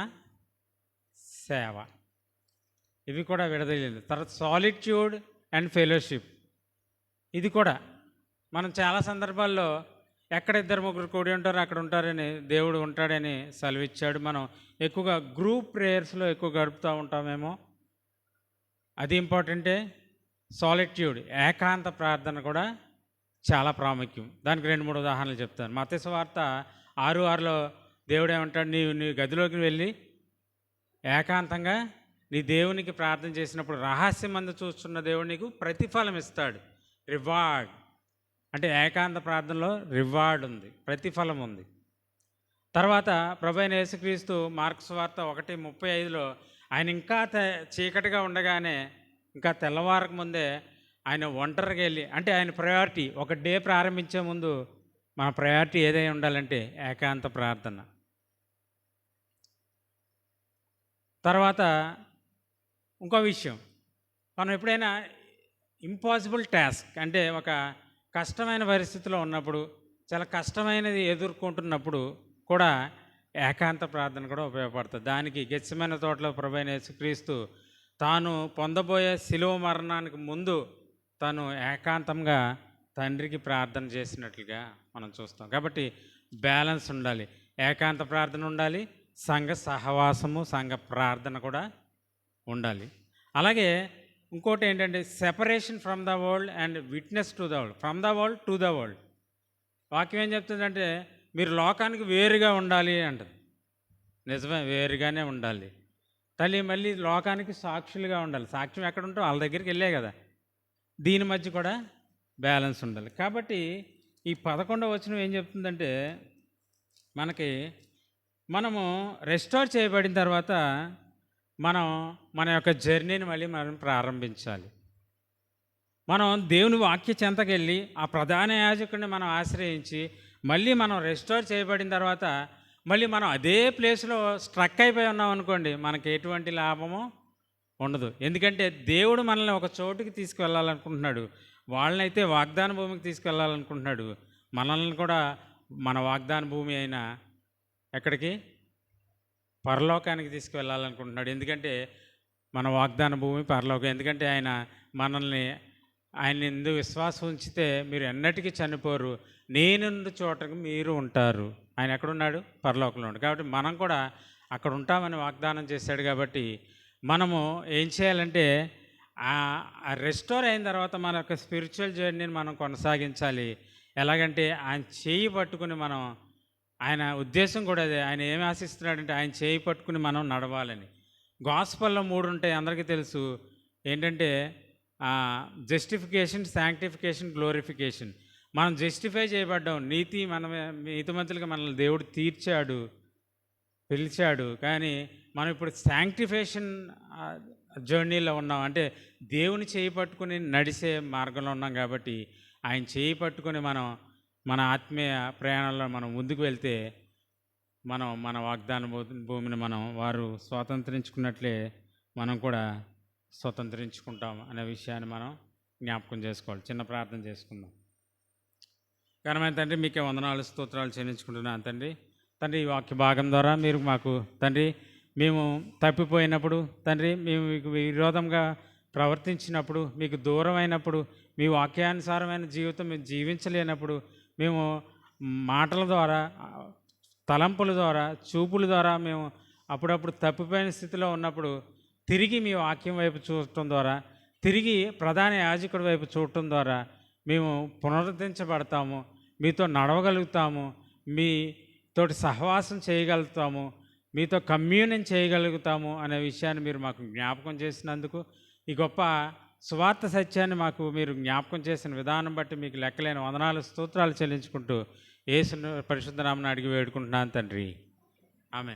సేవ, ఇవి కూడా విడదీయలేదు. తర్వాత సాలిట్యూడ్ అండ్ ఫెలోషిప్, ఇది కూడా మనం చాలా సందర్భాల్లో ఎక్కడ ఇద్దరు ముగ్గురు కూడి ఉంటారో అక్కడ ఉంటారని దేవుడు ఉంటాడని సెలవిచ్చాడు. మనం ఎక్కువగా గ్రూప్ ప్రేయర్స్లో ఎక్కువ గడుపుతూ ఉంటామేమో, అది ఇంపార్టెంటే. సాలిట్యూడ్, ఏకాంత ప్రార్థన కూడా చాలా ప్రాముఖ్యం. దానికి 2-3 ఉదాహరణలు చెప్తాను. మత్తయి సువార్త 6:6లో దేవుడు ఏమంటాడు? నీ గదిలోకి వెళ్ళి ఏకాంతంగా నీ దేవునికి ప్రార్థన చేసినప్పుడు రహస్యమందు చూస్తున్న దేవుడు నీకు ప్రతిఫలం ఇస్తాడు. రివార్డ్ అంటే ఏకాంత ప్రార్థనలో రివార్డ్ ఉంది, ప్రతిఫలం ఉంది. తర్వాత ప్రభువైన యేసుక్రీస్తు మార్కు సువార్త 1:35లో ఆయన ఇంకా చీకటిగా ఉండగానే, ఇంకా తెల్లవారక ముందే ఆయన ఒంటరిగా వెళ్ళి, అంటే ఆయన ప్రయారిటీ ఒక డే ప్రారంభించే ముందు మన ప్రయారిటీ ఏదై ఉండాలంటే ఏకాంత ప్రార్థన. తర్వాత ఇంకో విషయం, మనం ఎప్పుడైనా ఇంపాసిబుల్ టాస్క్ అంటే ఒక కష్టమైన పరిస్థితిలో ఉన్నప్పుడు, చాలా కష్టమైనది ఎదుర్కొంటున్నప్పుడు కూడా ఏకాంత ప్రార్థన కూడా ఉపయోగపడుతుంది. దానికి గెత్సెమనే తోటలో ప్రభువైన యేసుక్రీస్తు తాను పొందబోయే శిలువ మరణానికి ముందు తాను ఏకాంతంగా తండ్రికి ప్రార్థన చేసినట్లుగా మనం చూస్తాం. కాబట్టి బ్యాలెన్స్ ఉండాలి, ఏకాంత ప్రార్థన ఉండాలి, సంఘ సహవాసము, సంఘ ప్రార్థన కూడా ఉండాలి. అలాగే ఇంకోటి ఏంటంటే separation from the world and witness to the world. From the world to the world. వాక్యం ఏం చెప్తుందంటే మీరు లోకానికి వేరుగా ఉండాలి అంటది. నిజమే, వేరుగానే ఉండాలి. మళ్ళీ లోకానికి సాక్షులుగా ఉండాలి. సాక్ష్యం ఎక్కడ ఉంటో వాళ్ళ దగ్గరికి వెళ్ళే కదా. దీని మధ్య కూడా బ్యాలెన్స్ ఉండాలి. కాబట్టి ఈ 11వ వచనం ఏం చెప్తుందంటే మనకి మనము రెస్టోర్ చేయబడిన తర్వాత మనం మన యొక్క జర్నీని మళ్ళీ మనం ప్రారంభించాలి. మనం దేవుని వాక్య చెంతకెళ్ళి ఆ ప్రధాన యాజకుడిని మనం ఆశ్రయించి మళ్ళీ మనం రెస్టోర్ చేయబడిన తర్వాత మళ్ళీ మనం అదే ప్లేస్లో స్ట్రక్ అయిపోయి ఉన్నాం అనుకోండి, మనకి ఎటువంటి లాభము ఉండదు. ఎందుకంటే దేవుడు మనల్ని ఒక చోటుకి తీసుకువెళ్ళాలనుకుంటున్నాడు. వాళ్ళనైతే వాగ్దాన భూమికి తీసుకువెళ్ళాలనుకుంటున్నాడు. మనల్ని కూడా మన వాగ్దాన భూమి అయిన ఎక్కడికి? పరలోకానికి తీసుకువెళ్ళాలనుకుంటున్నాడు. ఎందుకంటే మన వాగ్దాన భూమి పరలోకం. ఎందుకంటే ఆయన ఎందుకు విశ్వాసం ఉంచితే మీరు ఎన్నటికీ చనిపోరు, నేనుండు చోటకు మీరు ఉంటారు. ఆయన ఎక్కడున్నాడు? పరలోకంలో ఉన్నాడు. కాబట్టి మనం కూడా అక్కడ ఉంటామని వాగ్దానం చేశాడు. కాబట్టి మనము ఏం చేయాలంటే రెస్టోర్ అయిన తర్వాత మన యొక్క స్పిరిచువల్ జర్నీని మనం కొనసాగించాలి. ఎలాగంటే ఆయన చేయి పట్టుకుని మనం, ఆయన ఉద్దేశం కూడా అదే. ఆయన ఏమి ఆశిస్తున్నాడంటే ఆయన చేయి పట్టుకుని మనం నడవాలని. గాస్పల్లో 3 ఉంటాయి, అందరికీ తెలుసు. ఏంటంటే జస్టిఫికేషన్, శాంక్టిఫికేషన్, గ్లోరిఫికేషన్. మనం జస్టిఫై చేయబడ్డాం, నీతిమంతులుగా మనల్ని దేవుడు తీర్చాడు, పిలిచాడు. కానీ మనం ఇప్పుడు శాంక్టిఫికేషన్ జర్నీలో ఉన్నాం. అంటే దేవుని చేయి పట్టుకుని నడిసే మార్గంలో ఉన్నాం. కాబట్టి ఆయన చేయి పట్టుకుని మనం మన ఆత్మీయ ప్రయాణంలో మనం ముందుకు వెళ్తే మన వాగ్దాన భూమిని వారు స్వాతంత్రించుకున్నట్లే మనం కూడా స్వతంత్రించుకుంటాం అనే విషయాన్ని మనం జ్ఞాపకం చేసుకోవాలి. చిన్న ప్రార్థన చేసుకుందాం. ఘనమైన తండ్రి, మీకే వందనాలు, స్తోత్రాలు చెల్లించుకుంటున్నాను తండ్రి. ఈ వాక్య భాగం ద్వారా మీరు మాకు తండ్రి, మేము తప్పిపోయినప్పుడు తండ్రి, మేము మీకు విరోధంగా ప్రవర్తించినప్పుడు, మీకు దూరమైనప్పుడు, మీ వాక్యానుసారమైన జీవితం మేము జీవించలేనప్పుడు, మేము మాటల ద్వారా తలంపుల ద్వారా, చూపుల ద్వారా మేము అప్పుడప్పుడు తప్పిపోయిన స్థితిలో ఉన్నప్పుడు తిరిగి మీ వాక్యం వైపు చూడటం ద్వారా, తిరిగి ప్రధాన యాజకుడి వైపు చూడటం ద్వారా మేము పునరుద్ధరించబడతాము, మీతో నడవగలుగుతాము, మీతోటి సహవాసం చేయగలుగుతాము, మీతో కమ్యూనియన్ చేయగలుగుతాము అనే విషయాన్ని మీరు మాకు జ్ఞాపకం చేసినందుకు, ఈ గొప్ప సువార్త సత్యాన్ని మాకు మీరు జ్ఞాపకం చేసిన విధానం బట్టి మీకు లెక్కలేని వందనాలు, స్తోత్రాలు చెల్లించుకుంటూ యేసు పరిశుద్ధ నామమున అడిగి వేడుకుంటున్నాను తండ్రి. ఆమేన్.